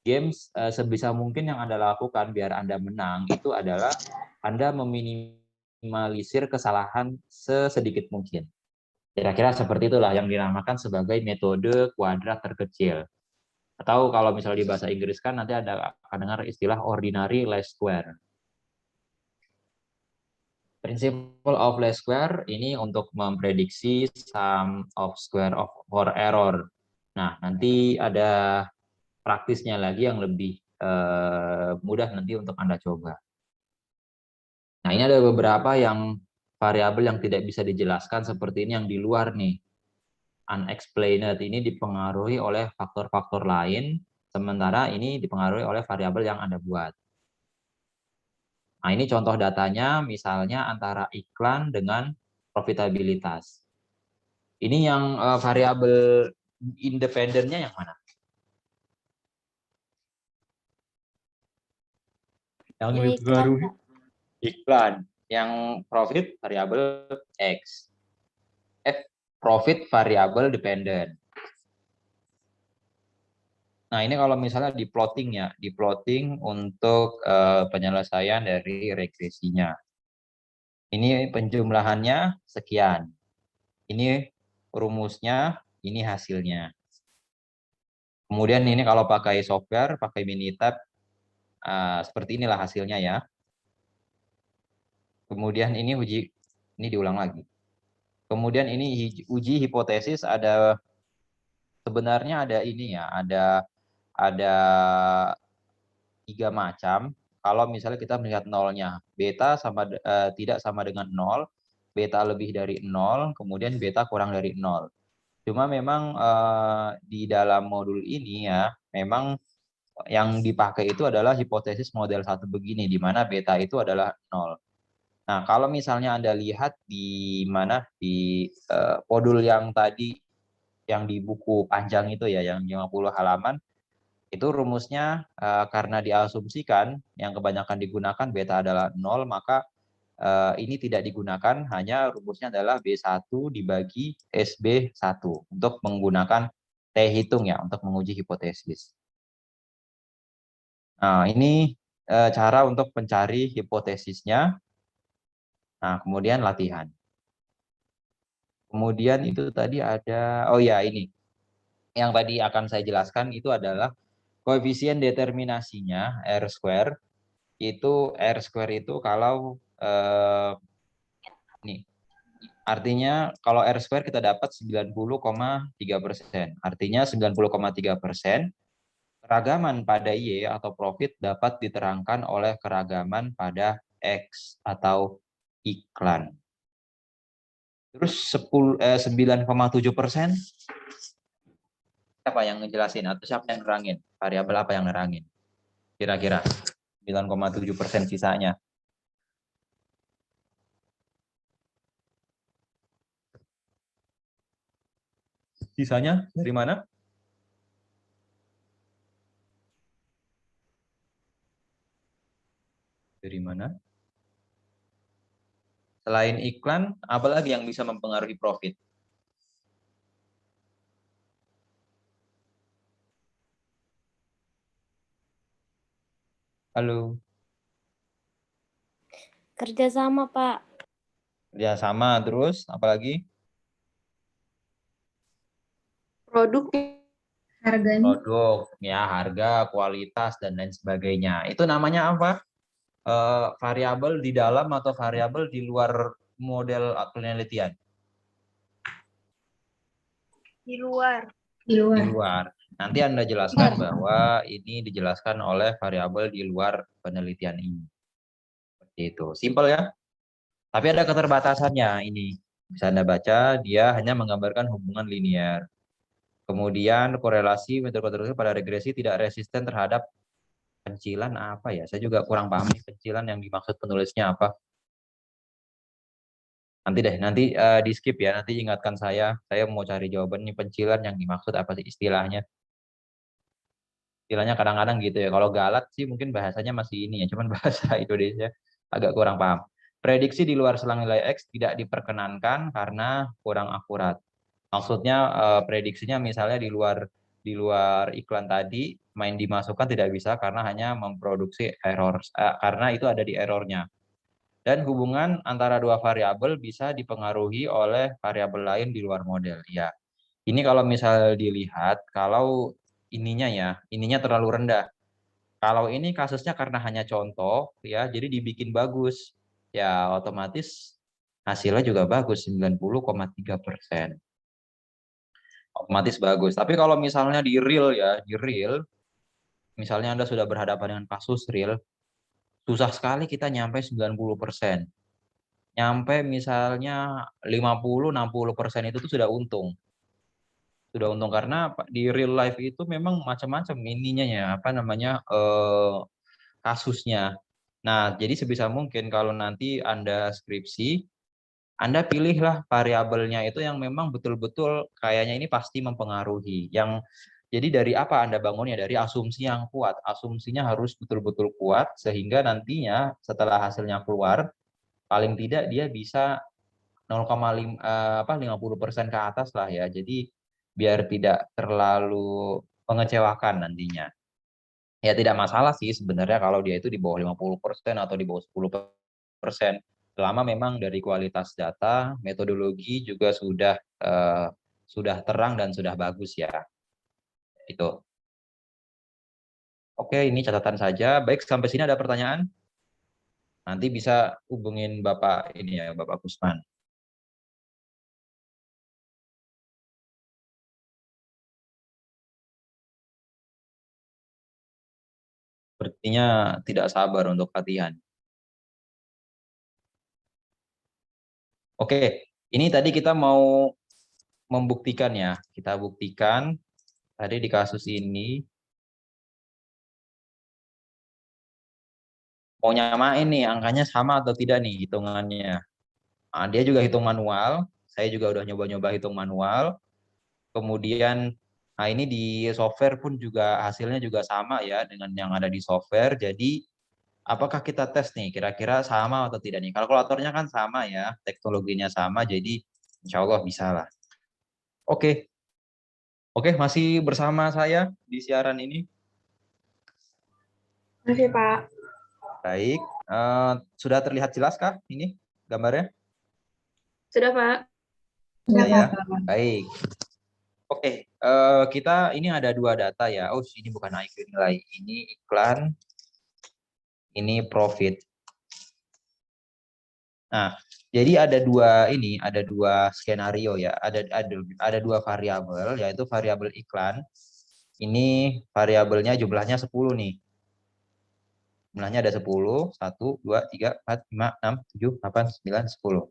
games sebisa mungkin yang Anda lakukan biar Anda menang itu adalah Anda meminimalisir kesalahan sesedikit mungkin. Kira-kira seperti itulah yang dinamakan sebagai metode kuadrat terkecil. Atau kalau misalnya di bahasa Inggris kan nanti ada akan dengar istilah ordinary least square. Principle of least square ini untuk memprediksi sum of square of for error. Nah, nanti ada praktisnya lagi yang lebih mudah nanti untuk Anda coba. Nah, ini ada beberapa yang variabel yang tidak bisa dijelaskan seperti ini yang di luar nih. Unexplained ini dipengaruhi oleh faktor-faktor lain, sementara ini dipengaruhi oleh variabel yang Anda buat. Nah, ini contoh datanya misalnya antara iklan dengan profitabilitas. Ini yang variabel independennya yang mana? Yang Ya, dipengaruhi iklan. Yang profit variabel X. Profit variabel dependent. Nah, ini kalau misalnya di plotting ya, di plotting untuk penyelesaian dari regresinya. Ini penjumlahannya sekian. Ini rumusnya, ini hasilnya. Kemudian ini kalau pakai software, pakai Minitab, seperti inilah hasilnya ya. Kemudian ini ini diulang lagi. Kemudian ini uji hipotesis sebenarnya ada ini ya, ada 3 macam. Kalau misalnya kita melihat nolnya, beta tidak sama dengan 0, beta lebih dari 0, kemudian beta kurang dari 0. Cuma memang di dalam modul ini ya, memang yang dipakai itu adalah hipotesis model 1 begini, di mana beta itu adalah 0. Nah, kalau misalnya Anda lihat di mana di modul yang tadi, yang di buku panjang itu ya, yang 50 halaman, itu rumusnya karena diasumsikan yang kebanyakan digunakan beta adalah 0, maka ini tidak digunakan, hanya rumusnya adalah B1 dibagi SB1 untuk menggunakan T hitung ya, untuk menguji hipotesis. Nah, ini cara untuk mencari hipotesisnya. Nah, kemudian latihan. Kemudian itu tadi ada, oh ya ini, yang tadi akan saya jelaskan itu adalah koefisien determinasinya R square. Itu R square itu kalau ini artinya kalau R square kita dapat 90,3%. Artinya 90,3% keragaman pada Y atau profit dapat diterangkan oleh keragaman pada X atau iklan. Terus 9,7%. Siapa yang ngejelasin atau siapa yang nerangin? Variabel apa yang nerangin? Kira-kira 9,7% sisanya. Sisanya dari mana? Dari mana? Selain iklan, apa lagi yang bisa mempengaruhi profit? Halo, Kerjasama, Pak. ya sama terus, apalagi Produk. Harganya. produk, ya harga, kualitas dan lain sebagainya. Itu namanya apa? Variabel di dalam atau variabel di luar model penelitian? Di luar. Di luar. Di luar. Nanti Anda jelaskan bahwa ini dijelaskan oleh variabel di luar penelitian ini. Seperti itu. Simpel ya. Tapi ada keterbatasannya ini. Bisa Anda baca, dia hanya menggambarkan hubungan linear. Kemudian korelasi metode pada regresi tidak resisten terhadap pencilan apa ya? Saya juga kurang paham nih pencilan yang dimaksud penulisnya apa. Nanti di skip ya. Nanti ingatkan saya mau cari jawaban nih pencilan yang dimaksud apa sih istilahnya. Istilahnya kadang-kadang gitu ya. Kalau galat sih mungkin bahasanya masih ini ya, cuman bahasa Indonesia agak kurang paham. Prediksi di luar selang nilai X tidak diperkenankan karena kurang akurat. Maksudnya prediksinya misalnya di luar iklan tadi main dimasukkan tidak bisa karena hanya memproduksi error karena itu ada di errornya. Dan hubungan antara dua variabel bisa dipengaruhi oleh variabel lain di luar model. Ya, ini kalau misal dilihat, kalau ininya terlalu rendah. Kalau ini kasusnya karena hanya contoh, ya, jadi dibikin bagus, ya otomatis hasilnya juga bagus 90,3%. Otomatis bagus. Tapi kalau misalnya di real, misalnya Anda sudah berhadapan dengan kasus real, susah sekali kita nyampe 90%. Nyampe misalnya 50-60% itu tuh sudah untung. Sudah untung karena di real life itu memang macam-macam ininya ya, apa namanya kasusnya. Nah, jadi sebisa mungkin kalau nanti Anda skripsi, Anda pilihlah variabelnya itu yang memang betul-betul kayaknya ini pasti mempengaruhi. Jadi dari apa Anda bangunnya? Dari asumsi yang kuat. Asumsinya harus betul-betul kuat sehingga nantinya setelah hasilnya keluar, paling tidak dia bisa 50% ke atas lah ya. Jadi biar tidak terlalu mengecewakan nantinya. Ya tidak masalah sih sebenarnya kalau dia itu di bawah 50% atau di bawah 10%. Selama memang dari kualitas data, metodologi juga sudah terang dan sudah bagus ya. Itu. Oke, ini catatan saja. Baik, sampai sini ada pertanyaan? Nanti bisa hubungin Bapak ini ya, Bapak Kusman. Sepertinya tidak sabar untuk latihan. Oke, ini tadi kita mau membuktikan ya. Kita buktikan tadi di kasus ini. Mau nyamain nih, angkanya sama atau tidak nih hitungannya. Nah, dia juga hitung manual. Saya juga udah nyoba-nyoba hitung manual. Kemudian, nah ini di software pun juga hasilnya juga sama ya dengan yang ada di software. Jadi, apakah kita tes nih, kira-kira sama atau tidak nih? Kalkulatornya kan sama ya, teknologinya sama, jadi insya Allah bisa lah. Oke, masih bersama saya di siaran ini. Masih, Pak. Baik, sudah terlihat jelaskah ini gambarnya? Sudah, Pak. Sudah ya, baik. Oke, kita ini ada dua data ya. Oh, ini bukan IQ nilai, ini iklan, ini profit. Nah, jadi ada dua skenario ya. Ada dua variabel, yaitu variabel iklan. Ini variabelnya jumlahnya 10 nih. Jumlahnya ada 10, 1, 2, 3, 4, 5, 6, 7, 8, 9, 10.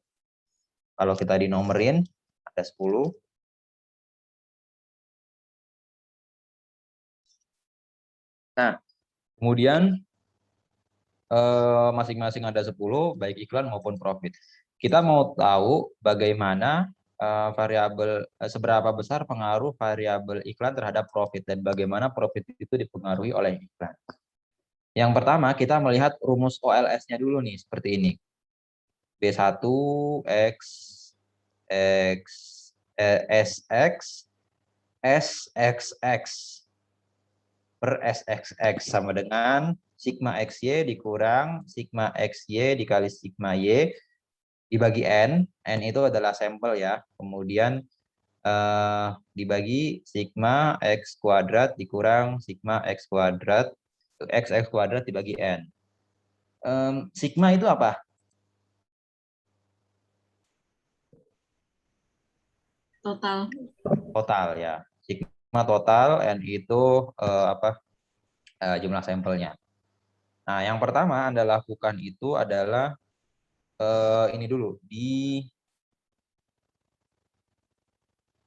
Kalau kita dinomerin, ada 10. Nah, kemudian masing-masing ada 10, baik iklan maupun profit. Kita mau tahu bagaimana seberapa besar pengaruh variabel iklan terhadap profit dan bagaimana profit itu dipengaruhi oleh iklan. Yang pertama, kita melihat rumus OLS-nya dulu nih, seperti ini. B1 X SX SXX per SXX sama dengan sigma XY dikurang sigma XY dikali sigma Y dibagi N. N itu adalah sampel ya. Kemudian dibagi sigma X kuadrat dikurang sigma X kuadrat. X kuadrat dibagi N. Sigma itu apa? Total. Total ya. Sigma total, N itu jumlah sampelnya. Nah, yang pertama Anda lakukan itu adalah ini dulu, di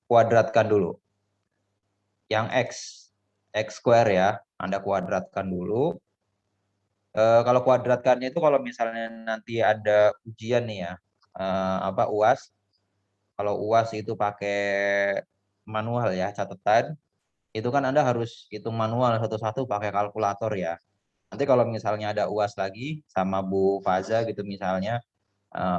kuadratkan dulu. Yang X square ya, Anda kuadratkan dulu. Kalau kuadratkannya itu kalau misalnya nanti ada ujian nih ya, UAS. Kalau UAS itu pakai manual ya, catatan. Itu kan Anda harus hitung manual satu-satu pakai kalkulator ya. Nanti kalau misalnya ada UAS lagi sama Bu Faza gitu misalnya,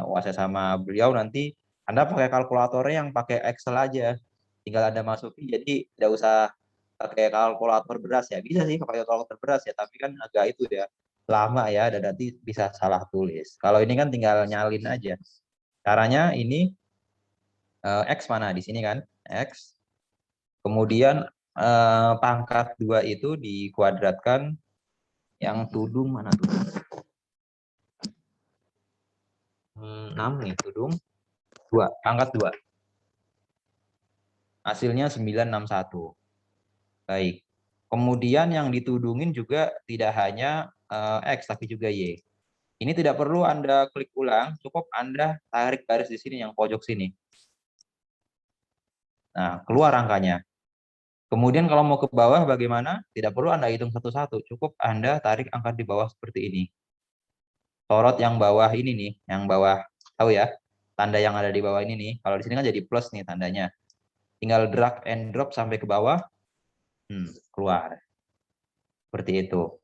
UAS sama beliau nanti Anda pakai kalkulatornya yang pakai Excel aja. Tinggal Anda masukin, jadi tidak usah pakai kalkulator beras ya. Bisa sih pakai kalkulator beras ya, tapi kan agak itu ya, lama ya, dan nanti bisa salah tulis. Kalau ini kan tinggal nyalin aja. Caranya ini, X mana? Di sini kan, X. Kemudian pangkat 2 itu dikuadratkan. Yang tudung mana tuh? 6 nih, tudung 2, pangkat 2. Hasilnya 961. Baik. Kemudian yang ditudungin juga tidak hanya X, tapi juga Y. Ini tidak perlu Anda klik ulang, cukup Anda tarik garis di sini yang pojok sini. Nah, keluar angkanya. Kemudian kalau mau ke bawah bagaimana? Tidak perlu Anda hitung satu-satu, cukup Anda tarik angka di bawah seperti ini. Sorot yang bawah ini nih, yang bawah, tahu ya? Tanda yang ada di bawah ini nih, kalau di sini kan jadi plus nih tandanya. Tinggal drag and drop sampai ke bawah, keluar. Seperti itu.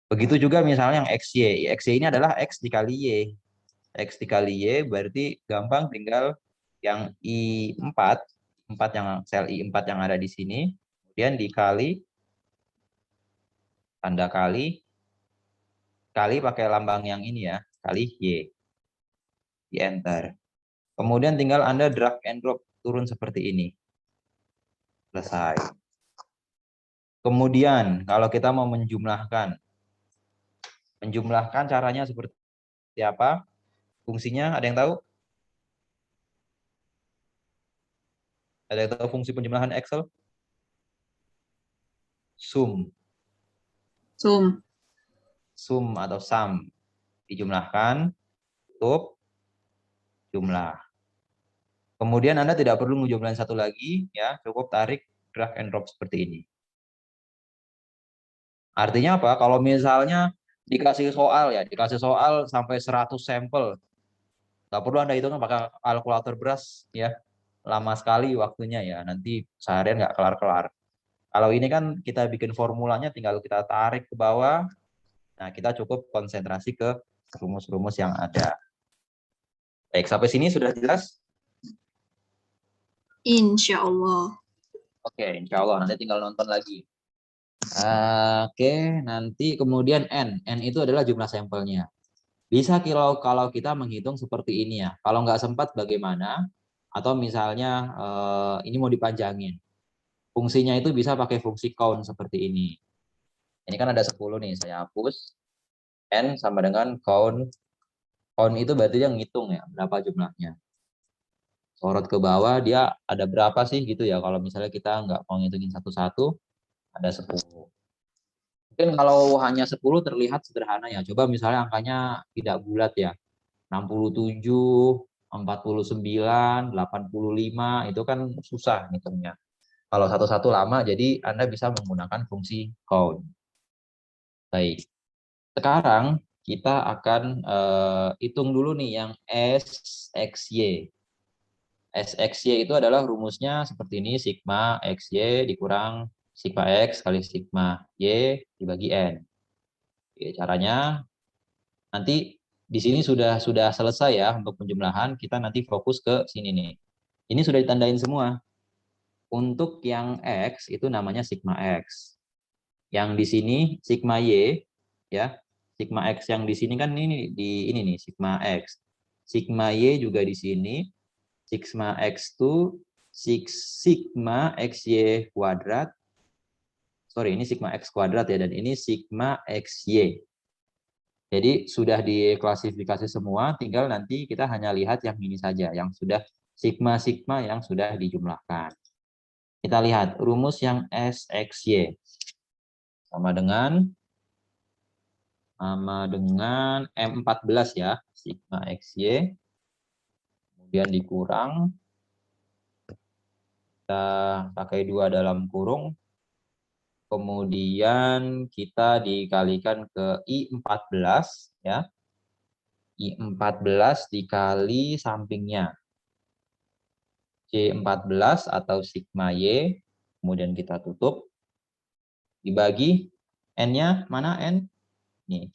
Begitu juga misalnya yang XY. XY ini adalah X dikali Y. X dikali Y berarti gampang, tinggal yang I4, 4 yang sel I4 yang ada di sini, kemudian dikali, tanda kali pakai lambang yang ini ya, kali Y. Di enter. Kemudian tinggal Anda drag and drop turun seperti ini. Selesai. Kemudian kalau kita mau menjumlahkan caranya seperti apa? Fungsinya ada yang tahu? Ada yang tahu fungsi penjumlahan Excel? Sum atau sum. Dijumlahkan, tutup, jumlah. Kemudian Anda tidak perlu menjumlahin satu lagi, ya, cukup tarik, drag and drop seperti ini. Artinya apa? Kalau misalnya dikasih soal sampai 100 sampel, nggak perlu Anda hitung pakai kalkulator beras, ya. Lama sekali waktunya ya, nanti seharian nggak kelar-kelar. Kalau ini kan kita bikin formulanya, tinggal kita tarik ke bawah. Nah, kita cukup konsentrasi ke rumus-rumus yang ada. Baik, sampai sini sudah jelas? Insya Allah. Oke, insya Allah nanti tinggal nonton lagi. Oke, nanti kemudian N. N itu adalah jumlah sampelnya. Bisa kalau kita menghitung seperti ini ya. Kalau nggak sempat bagaimana? Atau misalnya ini mau dipanjangin. Fungsinya itu bisa pakai fungsi count seperti ini. Ini kan ada 10 nih, saya hapus. N sama dengan count. Count itu berarti dia ngitung ya, berapa jumlahnya. Sorot ke bawah, dia ada berapa sih gitu ya. Kalau misalnya kita nggak mau ngitungin satu-satu, ada 10. Mungkin kalau hanya 10 terlihat sederhana ya. Coba misalnya angkanya tidak bulat ya. 67, 49, 85, itu kan susah ngitungnya. Kalau satu-satu lama, jadi Anda bisa menggunakan fungsi count. Baik. Sekarang kita akan hitung dulu nih yang SXY. SXY itu adalah rumusnya seperti ini, sigma XY dikurang sigma X kali sigma Y dibagi N. Oke, caranya nanti di sini sudah selesai ya untuk penjumlahan, kita nanti fokus ke sini nih. Ini sudah ditandain semua. Untuk yang X itu namanya sigma X. Yang di sini sigma Y ya. Sigma X yang di sini kan ini nih sigma X. Sigma Y juga di sini. Sigma X itu sigma XY kuadrat. Sorry, ini sigma X kuadrat ya, dan ini sigma XY. Jadi sudah diklasifikasi semua, tinggal nanti kita hanya lihat yang ini saja, yang sudah sigma-sigma yang sudah dijumlahkan. Kita lihat rumus yang SXY. Sama dengan M14 ya, sigma XY. Kemudian dikurang, kita pakai 2 dalam kurung. Kemudian kita dikalikan ke I14 ya. I14 dikali sampingnya. C14 atau sigma Y, kemudian kita tutup. Dibagi N-nya, mana N? Nih.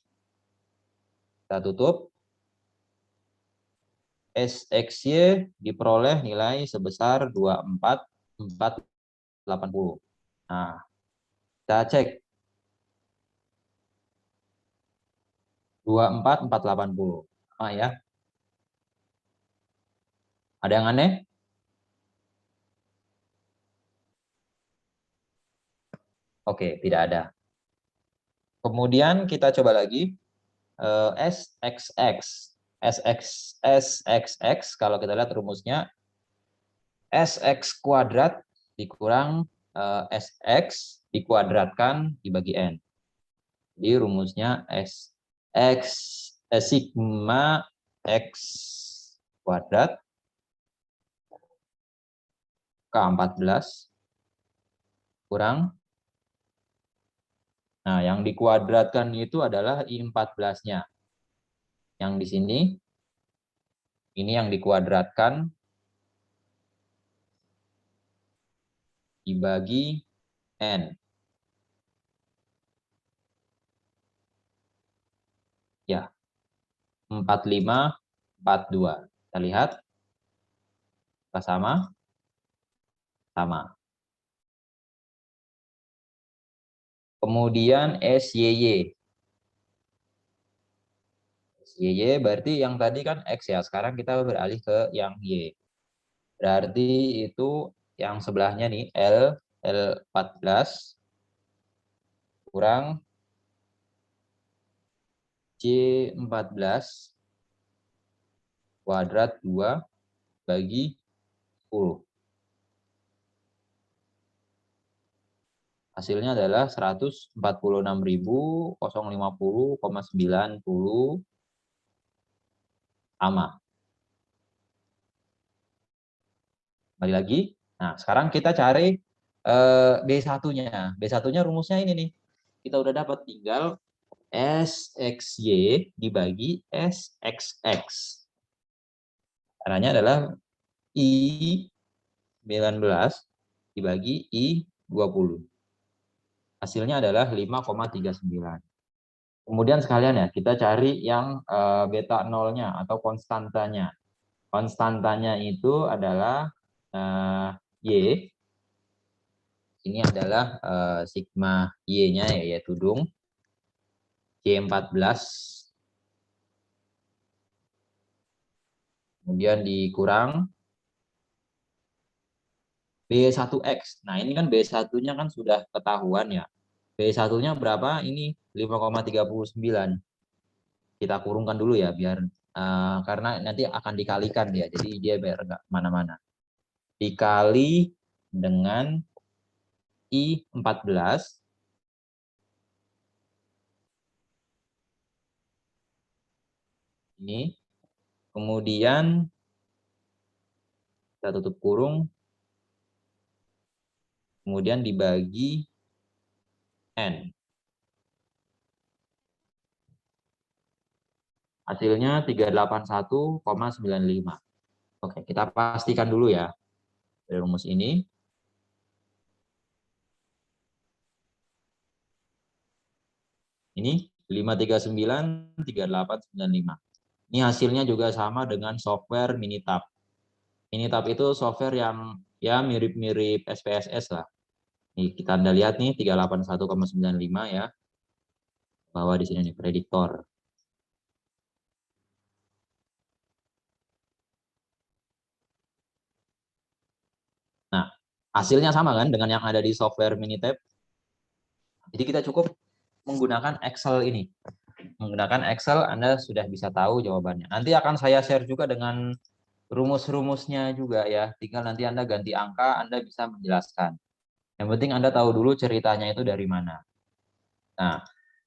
Kita tutup. SXY diperoleh nilai sebesar 24480. Nah, kita cek. 24480. Sama ya. Ada yang aneh? Oke, tidak ada. Kemudian kita coba lagi. SXX. SXX, kalau kita lihat rumusnya, SX kuadrat dikurang SX dikuadratkan dibagi N. Jadi rumusnya sigma X kuadrat K14 kurang. Nah, yang dikuadratkan itu adalah I14-nya. Yang di sini, ini yang dikuadratkan dibagi N. Ya, 4542. Kita lihat. Apa sama? Sama. Kemudian SYY. SYY berarti yang tadi kan X ya. Sekarang kita beralih ke yang Y. Berarti itu yang sebelahnya nih L14 kurang C14 kuadrat 2 bagi 10. Hasilnya adalah 146.050,90 sama. Kembali lagi. Nah, sekarang kita cari B1-nya. B1-nya rumusnya ini nih. Kita udah dapat, tinggal SXY dibagi SXX. Caranya adalah I19 dibagi I20. Hasilnya adalah 5,39. Kemudian sekalian ya, kita cari yang beta nolnya atau konstantanya. Konstantanya itu adalah Y. Ini adalah sigma Y-nya yaitu tudung. C14. Kemudian dikurang B1X. Nah, ini kan B1-nya kan sudah ketahuan ya. B1-nya berapa? Ini 5,39. Kita kurungkan dulu ya, biar karena nanti akan dikalikan dia. Jadi dia biar enggak mana-mana. Dikali dengan I14. Ini. Kemudian kita tutup kurung, kemudian dibagi N. Hasilnya 381,95. Oke, kita pastikan dulu ya dari rumus ini. Ini 5393895. Ini hasilnya juga sama dengan software Minitab. Minitab itu software yang ya mirip-mirip SPSS lah. Nih, Anda lihat nih 381,95 ya. Bahwa di sini nih prediktor. Nah, hasilnya sama kan dengan yang ada di software Minitab. Jadi kita cukup menggunakan Excel ini. Menggunakan Excel Anda sudah bisa tahu jawabannya. Nanti akan saya share juga dengan rumus-rumusnya juga ya. Tinggal nanti Anda ganti angka, Anda bisa menjelaskan. Yang penting Anda tahu dulu ceritanya itu dari mana. Nah,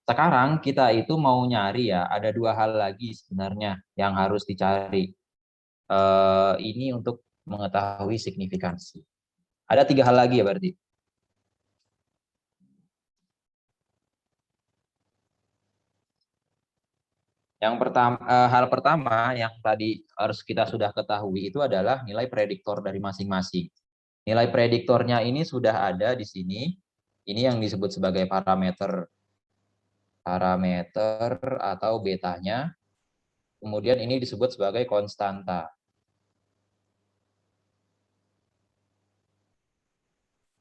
sekarang kita itu mau nyari ya, ada dua hal lagi sebenarnya yang harus dicari. Ini untuk mengetahui signifikansi. Ada 3 hal lagi ya berarti. Yang pertama, hal pertama yang tadi harus kita sudah ketahui itu adalah nilai prediktor dari masing-masing. Nilai prediktornya ini sudah ada di sini. Ini yang disebut sebagai parameter atau betanya. Kemudian ini disebut sebagai konstanta.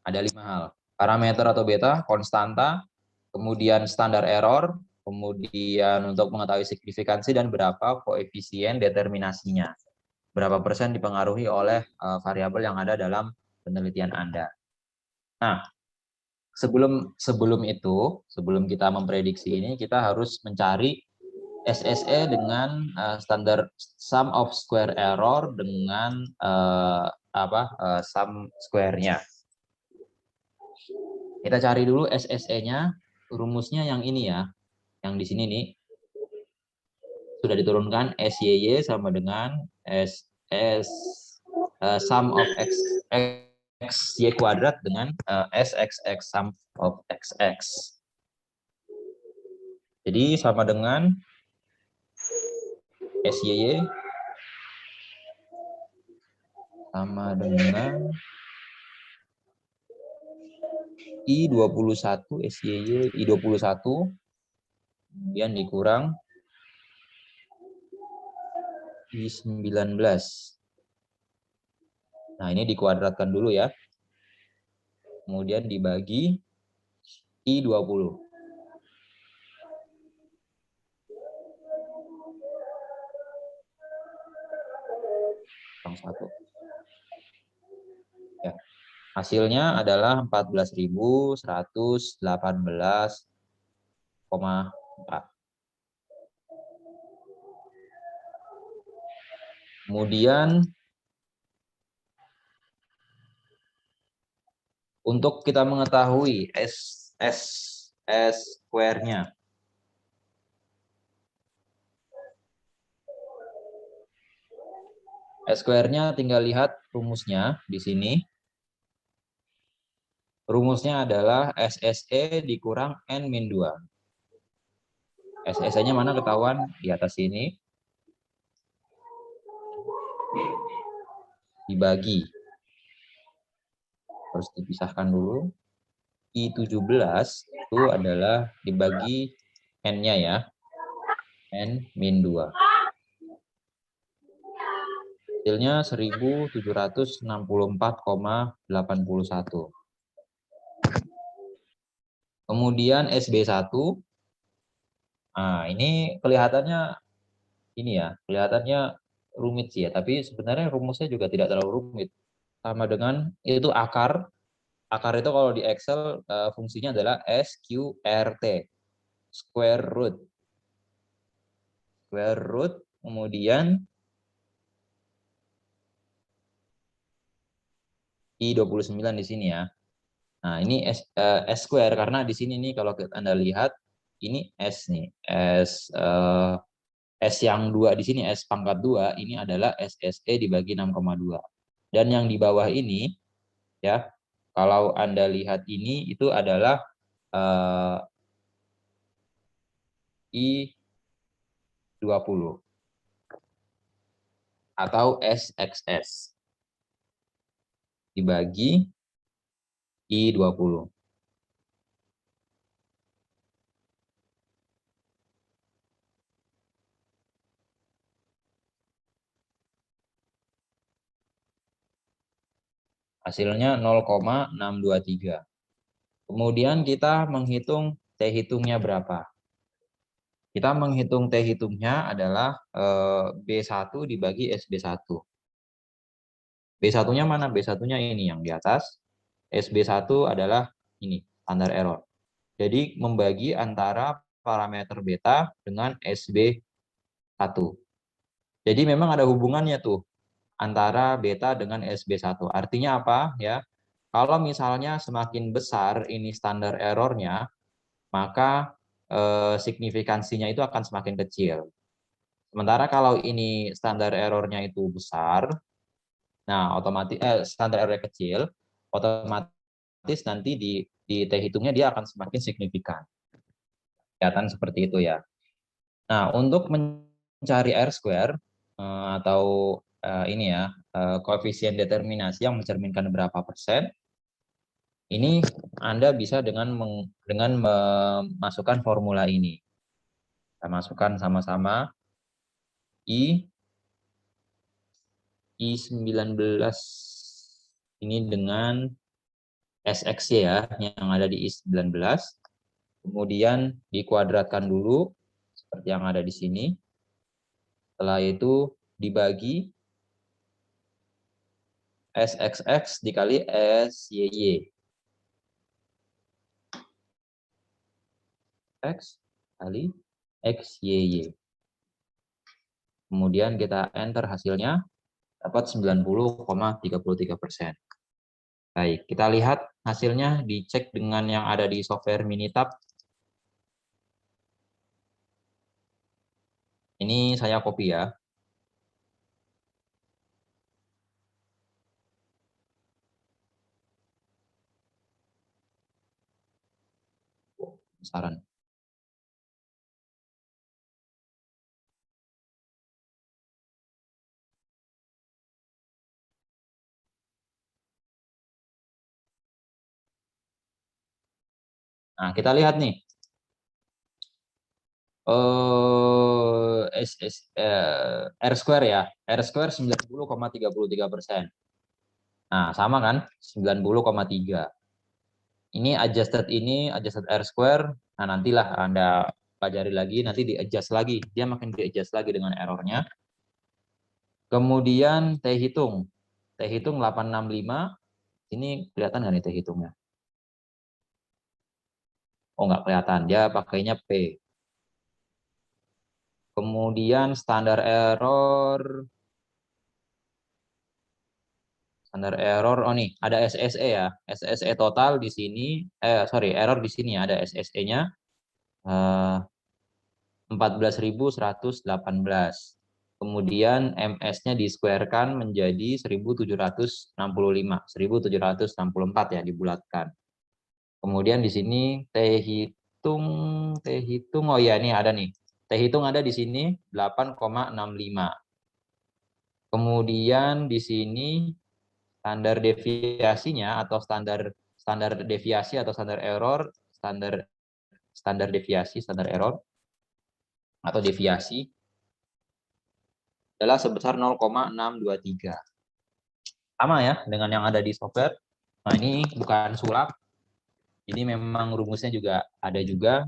Ada 5 hal. Parameter atau beta, konstanta, kemudian standar error, kemudian untuk mengetahui signifikansi dan berapa koefisien determinasinya. Berapa persen dipengaruhi oleh variabel yang ada dalam penelitian Anda. Nah, sebelum itu, sebelum kita memprediksi ini, kita harus mencari SSE dengan standar sum of square error dengan sum square-nya. Kita cari dulu SSE-nya, rumusnya yang ini ya, yang di sini nih. Sudah diturunkan SYY sama dengan sum of XY kuadrat dengan SXX sum of XX. Jadi sama dengan SYY sama dengan I21 SYY I21 kemudian dikurang I19. Nah, ini dikuadratkan dulu ya. Kemudian dibagi I20. Satu. Ya. Hasilnya adalah 14.118,4. Kemudian untuk kita mengetahui S square-nya. S square-nya tinggal lihat rumusnya di sini. Rumusnya adalah SSE dikurang N-2. SSE-nya mana ketahuan? Di atas sini. Dibagi. Harus dipisahkan dulu. I17 itu adalah dibagi N-nya ya. N-2. Hasilnya 1764,81. Kemudian SB1. Nah, ini kelihatannya rumit sih ya, tapi sebenarnya rumusnya juga tidak terlalu rumit. Sama dengan itu akar. Akar itu kalau di Excel fungsinya adalah SQRT. Square root. Square root kemudian I29 di sini ya. Nah, ini S square karena di sini nih kalau Anda lihat ini S nih. S yang 2 di sini S pangkat 2 ini adalah SSE dibagi 6,2. Dan yang di bawah ini, ya, kalau Anda lihat ini, itu adalah I20 atau SXS dibagi I20. Hasilnya 0,623. Kemudian kita menghitung T hitungnya berapa. Kita menghitung T hitungnya adalah B1 dibagi SB1. B1-nya mana? B1-nya ini yang di atas. SB1 adalah ini, standar error. Jadi membagi antara parameter beta dengan SB1. Jadi memang ada hubungannya tuh antara beta dengan SB1. Artinya apa ya? Kalau misalnya semakin besar ini standar errornya, maka signifikansinya itu akan semakin kecil. Sementara kalau ini standar errornya itu besar, nah otomatis standar errornya kecil, otomatis nanti di T hitungnya dia akan semakin signifikan. Kelihatan seperti itu ya. Nah, untuk mencari R-square atau ini ya, koefisien determinasi yang mencerminkan berapa persen, ini Anda bisa dengan memasukkan formula ini. Kita masukkan sama-sama I19 ini dengan SX ya, yang ada di I19. Kemudian dikuadratkan dulu, seperti yang ada di sini. Setelah itu dibagi SXX dikali SYY. X kali XYY. Kemudian kita enter hasilnya, dapat 90,33%. Baik, kita lihat hasilnya, dicek dengan yang ada di software Minitab. Ini saya copy ya. Saran. Nah, kita lihat nih. R square ya. R square 90,33%. Nah, sama kan? 90,3. Ini adjusted R square. Nah, nantilah Anda pelajari lagi, nanti di-adjust lagi. Dia makin di-adjust lagi dengan errornya. Kemudian T hitung. T hitung 865. Ini kelihatan nggak nih T hitungnya? Oh, nggak kelihatan. Dia pakainya P. Kemudian standar error, oh nih ada SSE ya, SSE total di sini, error di sini ada SSE-nya 14.118. Kemudian MS-nya di-square-kan menjadi 1.764 ya, dibulatkan. Kemudian di sini T hitung, oh iya ini ada nih. T hitung ada di sini 8,65. Kemudian di sini standar deviasinya atau standar deviasi atau standar error, standar deviasi, standar error atau deviasi adalah sebesar 0,623. Sama ya dengan yang ada di software. Nah, ini bukan sulap. Ini memang rumusnya juga ada juga,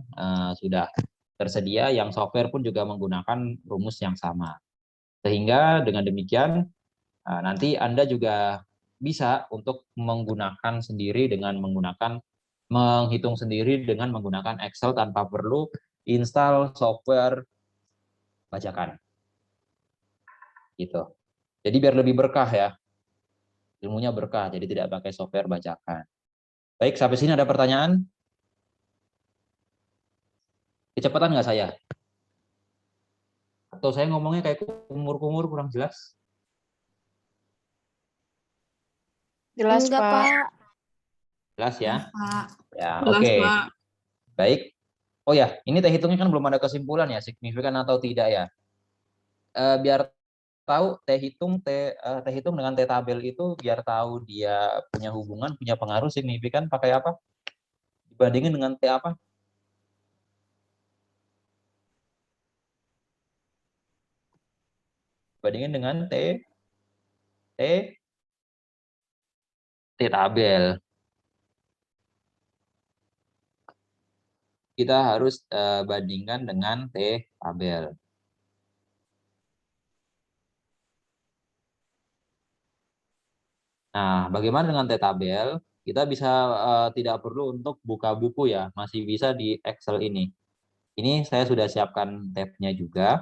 sudah tersedia, yang software pun juga menggunakan rumus yang sama. Sehingga dengan demikian nanti Anda juga bisa untuk menggunakan sendiri dengan menghitung sendiri dengan menggunakan Excel tanpa perlu install software bajakan. Gitu. Jadi biar lebih berkah ya. Ilmunya berkah, jadi tidak pakai software bajakan. Baik, sampai sini ada pertanyaan? Kecepatan nggak saya? Atau saya ngomongnya kayak kumur-kumur kurang jelas? Jelas, Enggak, Pak. Pak. Jelas ya? Pak. Ya, Jelas, oke. Pak. Baik. Oh ya, ini teh hitungnya kan belum ada kesimpulan ya, signifikan atau tidak ya. Biar tahu teh hitung dengan teh tabel itu biar tahu dia punya hubungan, punya pengaruh signifikan pakai apa? Dibandingin dengan teh apa? Dibandingin dengan teh tabel. Kita harus bandingkan dengan teh tabel. Nah, bagaimana dengan teh tabel? Kita bisa tidak perlu untuk buka buku ya, masih bisa di Excel ini. Ini saya sudah siapkan tabnya juga.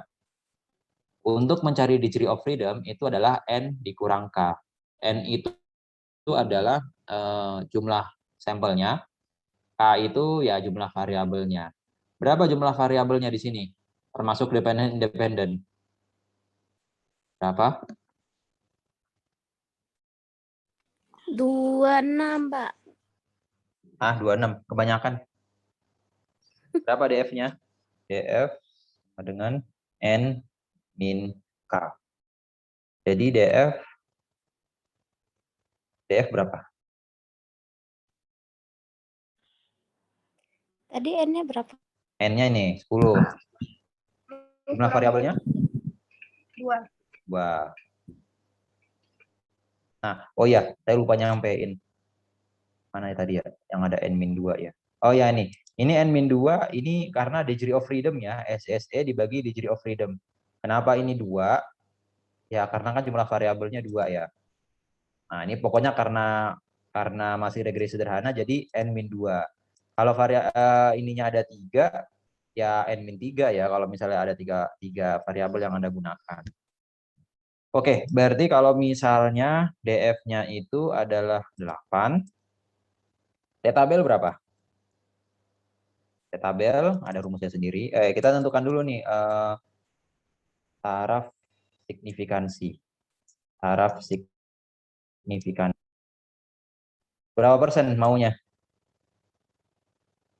Untuk mencari degree of freedom itu adalah N dikurang K. N itu adalah jumlah sampelnya, K itu ya jumlah variabelnya. Berapa jumlah variabelnya di sini? Termasuk dependen independen. Berapa? 26, Pak. 26. Kebanyakan. Berapa DF-nya? DF dengan N min K. Jadi DF berapa? Tadi N-nya berapa? N-nya ini 10. Jumlah variabelnya? 2. Wah. Nah, oh ya, saya lupa nyampein. Mana tadi ya? Yang ada N-2 ya. Oh ya, ini. Ini N-2, ini karena degree of freedom ya. SSE dibagi degree of freedom. Kenapa ini 2? Ya, karena kan jumlah variabelnya 2 ya. Nah, ini pokoknya karena masih regresi sederhana, jadi N-2. Kalau ininya ada 3, ya N-3 ya, kalau misalnya ada tiga variabel yang Anda gunakan. Oke, berarti kalau misalnya DF-nya itu adalah 8, T-tabel berapa? T-tabel ada rumusnya sendiri. Kita tentukan dulu nih taraf signifikansi. Taraf signifikan. Berapa persen maunya?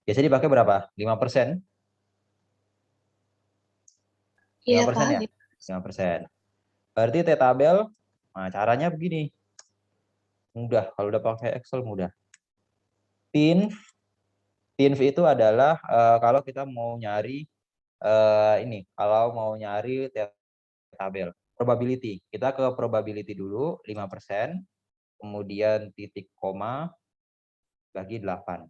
Biasanya dipakai berapa? 5%? Iya, 5% Pak. ya? 5%. Berarti T-tabel, nah caranya begini. Mudah, kalau udah pakai Excel mudah. TINF itu adalah kalau kita mau nyari kalau mau nyari tabel probability, kita ke probability dulu 5%, kemudian titik koma bagi 8.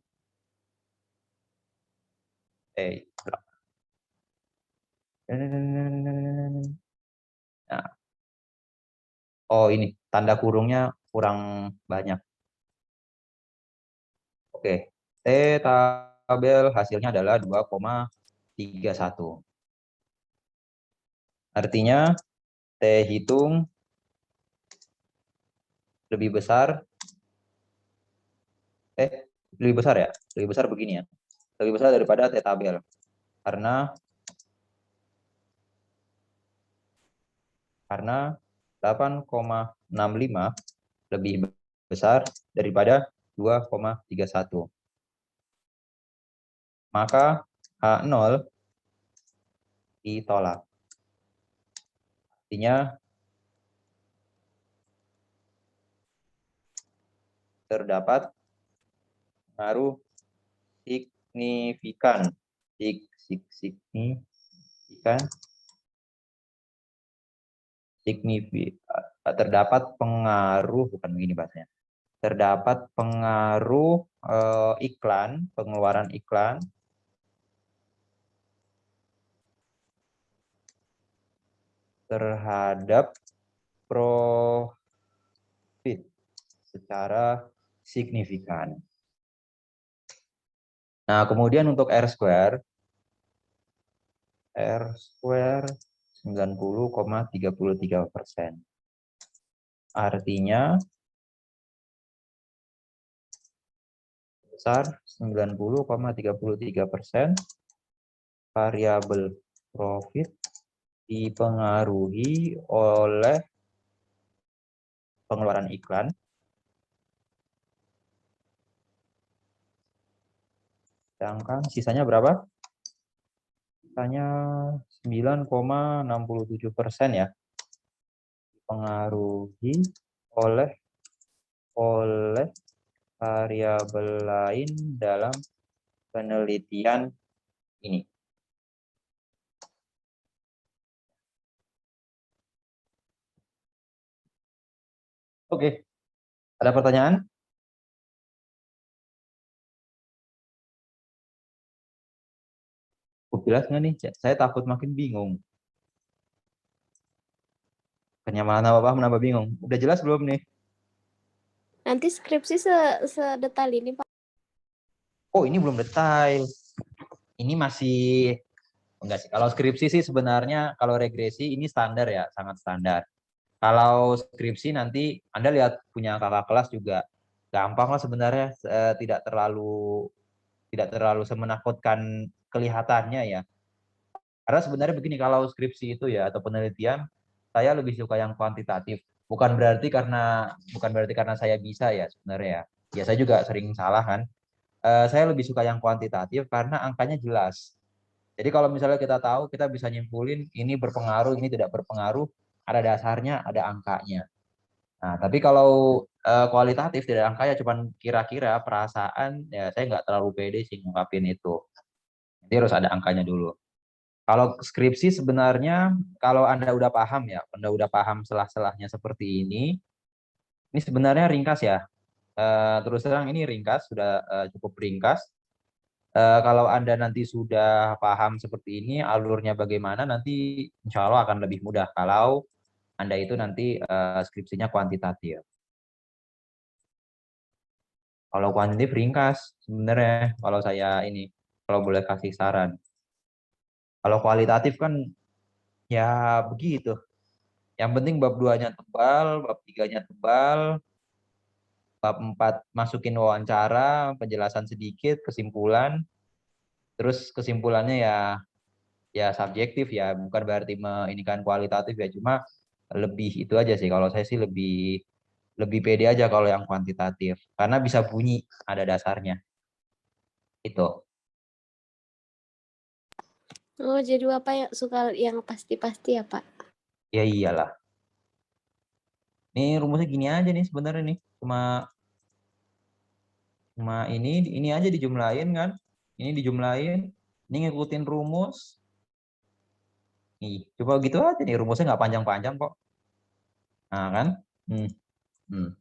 Nah, oh ini tanda kurungnya kurang banyak. Oke, T-tabel hasilnya adalah 2,31. Artinya T hitung lebih besar, lebih besar ya, lebih besar begini ya, lebih besar daripada T-tabel karena 8,65 lebih besar daripada 2,31. Maka H0 ditolak. Artinya terdapat pengaruh signifikan. Terdapat pengaruh, bukan begini bahasanya. Terdapat pengaruh iklan, pengeluaran iklan terhadap profit secara signifikan. Nah, kemudian untuk R square 90,33%. Artinya besar 90,33% variabel profit dipengaruhi oleh pengeluaran iklan Sedangkan sisanya berapa? Sisanya 9,67% ya. Dipengaruhi oleh variabel lain dalam penelitian ini. Oke, ada pertanyaan? Jelas nggak nih? Saya takut makin bingung. Kenyamanan apa menambah bingung. Udah jelas belum nih? Nanti skripsi sedetail ini, Pak. Oh, ini belum detail. Ini masih enggak sih. Kalau skripsi sih sebenarnya kalau regresi ini standar ya, sangat standar. Kalau skripsi nanti Anda lihat punya kakak kelas juga gampang lah sebenarnya, tidak terlalu semenakutkan kelihatannya ya. Karena sebenarnya begini, kalau skripsi itu ya atau penelitian, saya lebih suka yang kuantitatif. Bukan berarti karena saya bisa ya sebenarnya ya. Ya saya juga sering salah kan. Saya lebih suka yang kuantitatif karena angkanya jelas. Jadi kalau misalnya kita tahu, kita bisa nyimpulin ini berpengaruh, ini tidak berpengaruh, ada dasarnya, ada angkanya. Nah, tapi kalau kualitatif tidak angkanya, cuman kira-kira perasaan, ya saya nggak terlalu pede sih ngungkapin itu. Jadi harus ada angkanya dulu. Kalau skripsi sebenarnya, kalau Anda udah paham ya, Anda udah paham selah-selahnya seperti ini sebenarnya ringkas ya. Terus terang ini ringkas, sudah cukup ringkas. Kalau Anda nanti sudah paham seperti ini, alurnya bagaimana, nanti insya Allah akan lebih mudah kalau Anda itu nanti skripsinya kuantitatif. Kalau kuantitatif ringkas, sebenarnya kalau saya ini, kalau boleh kasih saran. Kalau kualitatif kan ya begitu. Yang penting bab 2-nya tebal, bab 3-nya tebal, bab 4 masukin wawancara, penjelasan sedikit, kesimpulan, terus kesimpulannya ya subjektif ya, bukan berarti ini kan kualitatif ya, cuma lebih itu aja sih. Kalau saya sih lebih pede aja kalau yang kuantitatif karena bisa bunyi ada dasarnya. Itu. Oh, jadi Bapak yang suka yang pasti-pasti ya, Pak? Ya iyalah. Nih rumusnya gini aja nih sebenarnya nih. Cuma ini aja dijumlahin kan. Ini dijumlahin, ini ngikutin rumus. Nih, coba gitu aja nih, rumusnya nggak panjang-panjang kok. Nah kan, hmm, hmm.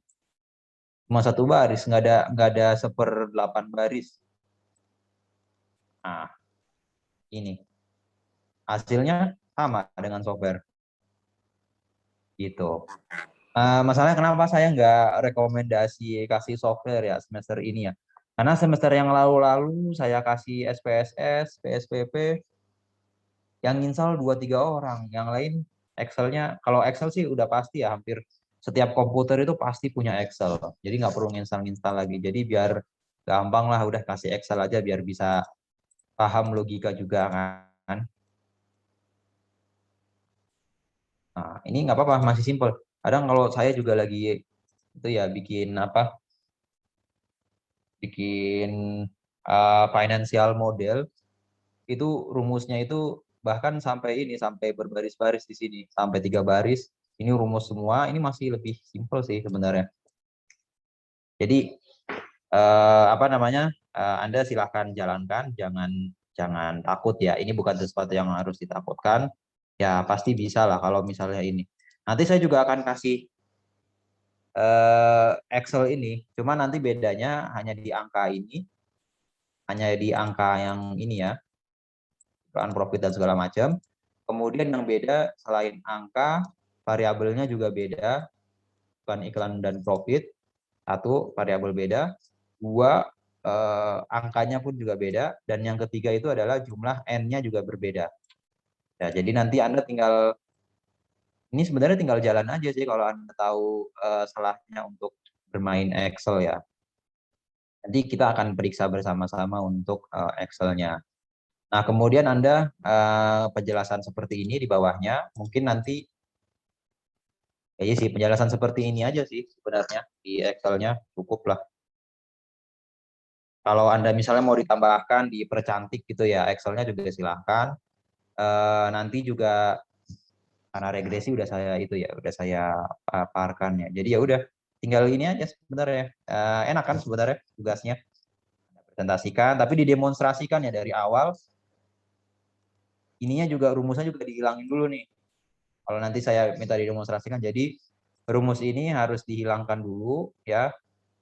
Cuma 1 baris, nggak ada 1/8 baris. Nah, ini hasilnya sama dengan software. Gitu. Masalahnya kenapa saya nggak rekomendasi kasih software ya semester ini ya? Karena semester yang lalu-lalu saya kasih SPSS, PSPP, yang install 2-3 orang, yang lain Excel-nya, kalau Excel sih udah pasti ya, hampir setiap komputer itu pasti punya Excel, jadi nggak perlu nginstal-nginstal lagi. Jadi biar gampang lah, udah kasih Excel aja biar bisa paham logika juga kan. Nah, ini nggak apa-apa, masih simple. Kadang kalau saya juga lagi itu ya bikin financial model, itu rumusnya itu bahkan sampai berbaris-baris di sini, sampai 3 baris. Ini rumus semua, ini masih lebih simple sih sebenarnya. Jadi Anda silahkan jalankan, jangan takut ya. Ini bukan sesuatu yang harus ditakutkan. Ya pasti bisa lah kalau misalnya ini. Nanti saya juga akan kasih Excel ini, cuma nanti bedanya hanya di angka ini, hanya di angka yang ini ya, profit dan segala macam. Kemudian yang beda selain angka, variabelnya juga beda, bukan iklan dan profit. 1 variabel beda, 2 angkanya pun juga beda, dan yang ketiga itu adalah jumlah n-nya juga berbeda. Ya, jadi nanti Anda ini sebenarnya tinggal jalan aja sih kalau Anda tahu salahnya untuk bermain Excel ya. Nanti kita akan periksa bersama-sama untuk Excel-nya. Nah, kemudian Anda penjelasan seperti ini di bawahnya, mungkin nanti kayaknya sih penjelasan seperti ini aja sih sebenarnya di Excel-nya cukup lah. Kalau Anda misalnya mau ditambahkan, dipercantik gitu ya, Excel-nya juga silahkan. Nanti juga karena regresi udah saya paparkan ya. Jadi ya udah, tinggal ini aja sebenarnya. Enak kan sebenarnya tugasnya. Presentasikan, tapi didemonstrasikan ya dari awal. Ininya juga rumusnya juga dihilangin dulu nih. Kalau nanti saya minta didemonstrasikan, jadi rumus ini harus dihilangkan dulu ya.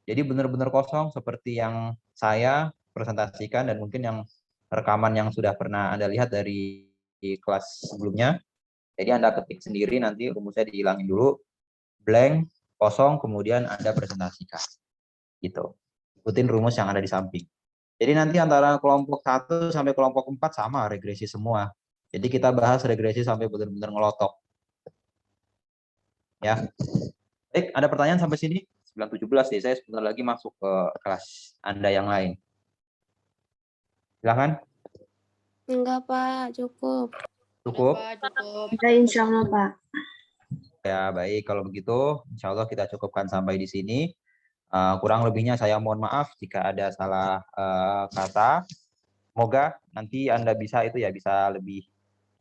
Jadi benar-benar kosong seperti yang saya presentasikan dan mungkin yang rekaman yang sudah pernah Anda lihat dari kelas sebelumnya. Jadi Anda ketik sendiri, nanti rumusnya dihilangin dulu, blank, kosong, kemudian Anda presentasikan. Gitu. Ikutin rumus yang ada di samping. Jadi nanti antara kelompok 1 sampai kelompok 4 sama regresi semua. Jadi kita bahas regresi sampai benar-benar ngelotok. Ya. Baik, ada pertanyaan sampai sini? 9.17 nih, saya sebentar lagi masuk ke kelas Anda yang lain. Silakan. Enggak, Pak. Cukup. Cukup? Ada insya Allah, Pak. Ya, baik. Kalau begitu, insya Allah kita cukupkan sampai di sini. Kurang lebihnya saya mohon maaf jika ada salah kata. Semoga nanti Anda bisa lebih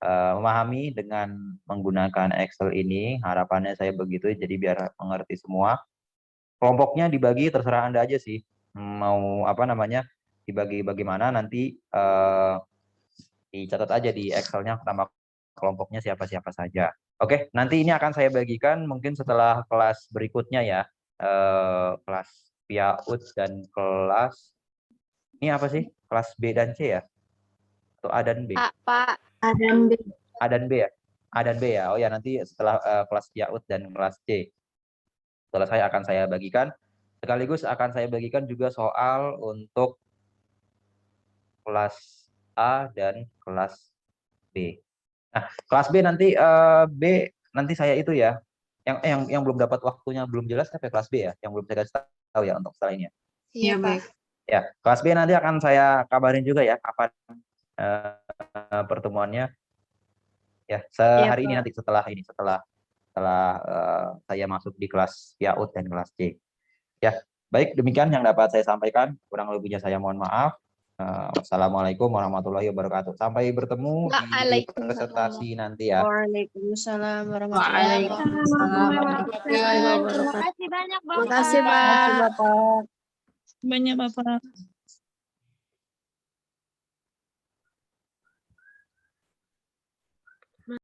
memahami dengan menggunakan Excel ini. Harapannya saya begitu, jadi biar mengerti semua. Kelompoknya dibagi terserah Anda aja sih. Mau dibagi bagaimana nanti dicatat aja di Excel-nya nama kelompoknya siapa-siapa saja. Oke, nanti ini akan saya bagikan mungkin setelah kelas berikutnya ya. Kelas PIAUD dan kelas ini apa sih? Kelas B dan C ya? Atau A dan B? Pak. Ada A dan B ya? A dan B ya. Oh ya, nanti setelah kelas PIAUD dan kelas C. Setelah akan saya bagikan. Sekaligus akan saya bagikan juga soal untuk kelas A dan kelas B. Nah, kelas B nanti nanti saya itu ya. Yang belum dapat waktunya belum jelas sampai kelas B ya, yang belum saya kasih tahu ya untuk setelah ini ya. Iya, baik. Ya, kelas B nanti akan saya kabarin juga ya kapan pertemuannya. Ya, sehari ini nanti setelah saya masuk di kelas PIAUD dan kelas C. Ya, baik demikian yang dapat saya sampaikan. Kurang lebihnya saya mohon maaf. Wassalamualaikum warahmatullahi wabarakatuh. Sampai bertemu di presentasi nanti ya. Waalaikumsalam warahmatullahi Waalaikumsalam. Terima kasih banyak, Bapak. Makasih, Pak. Banyak Bapak.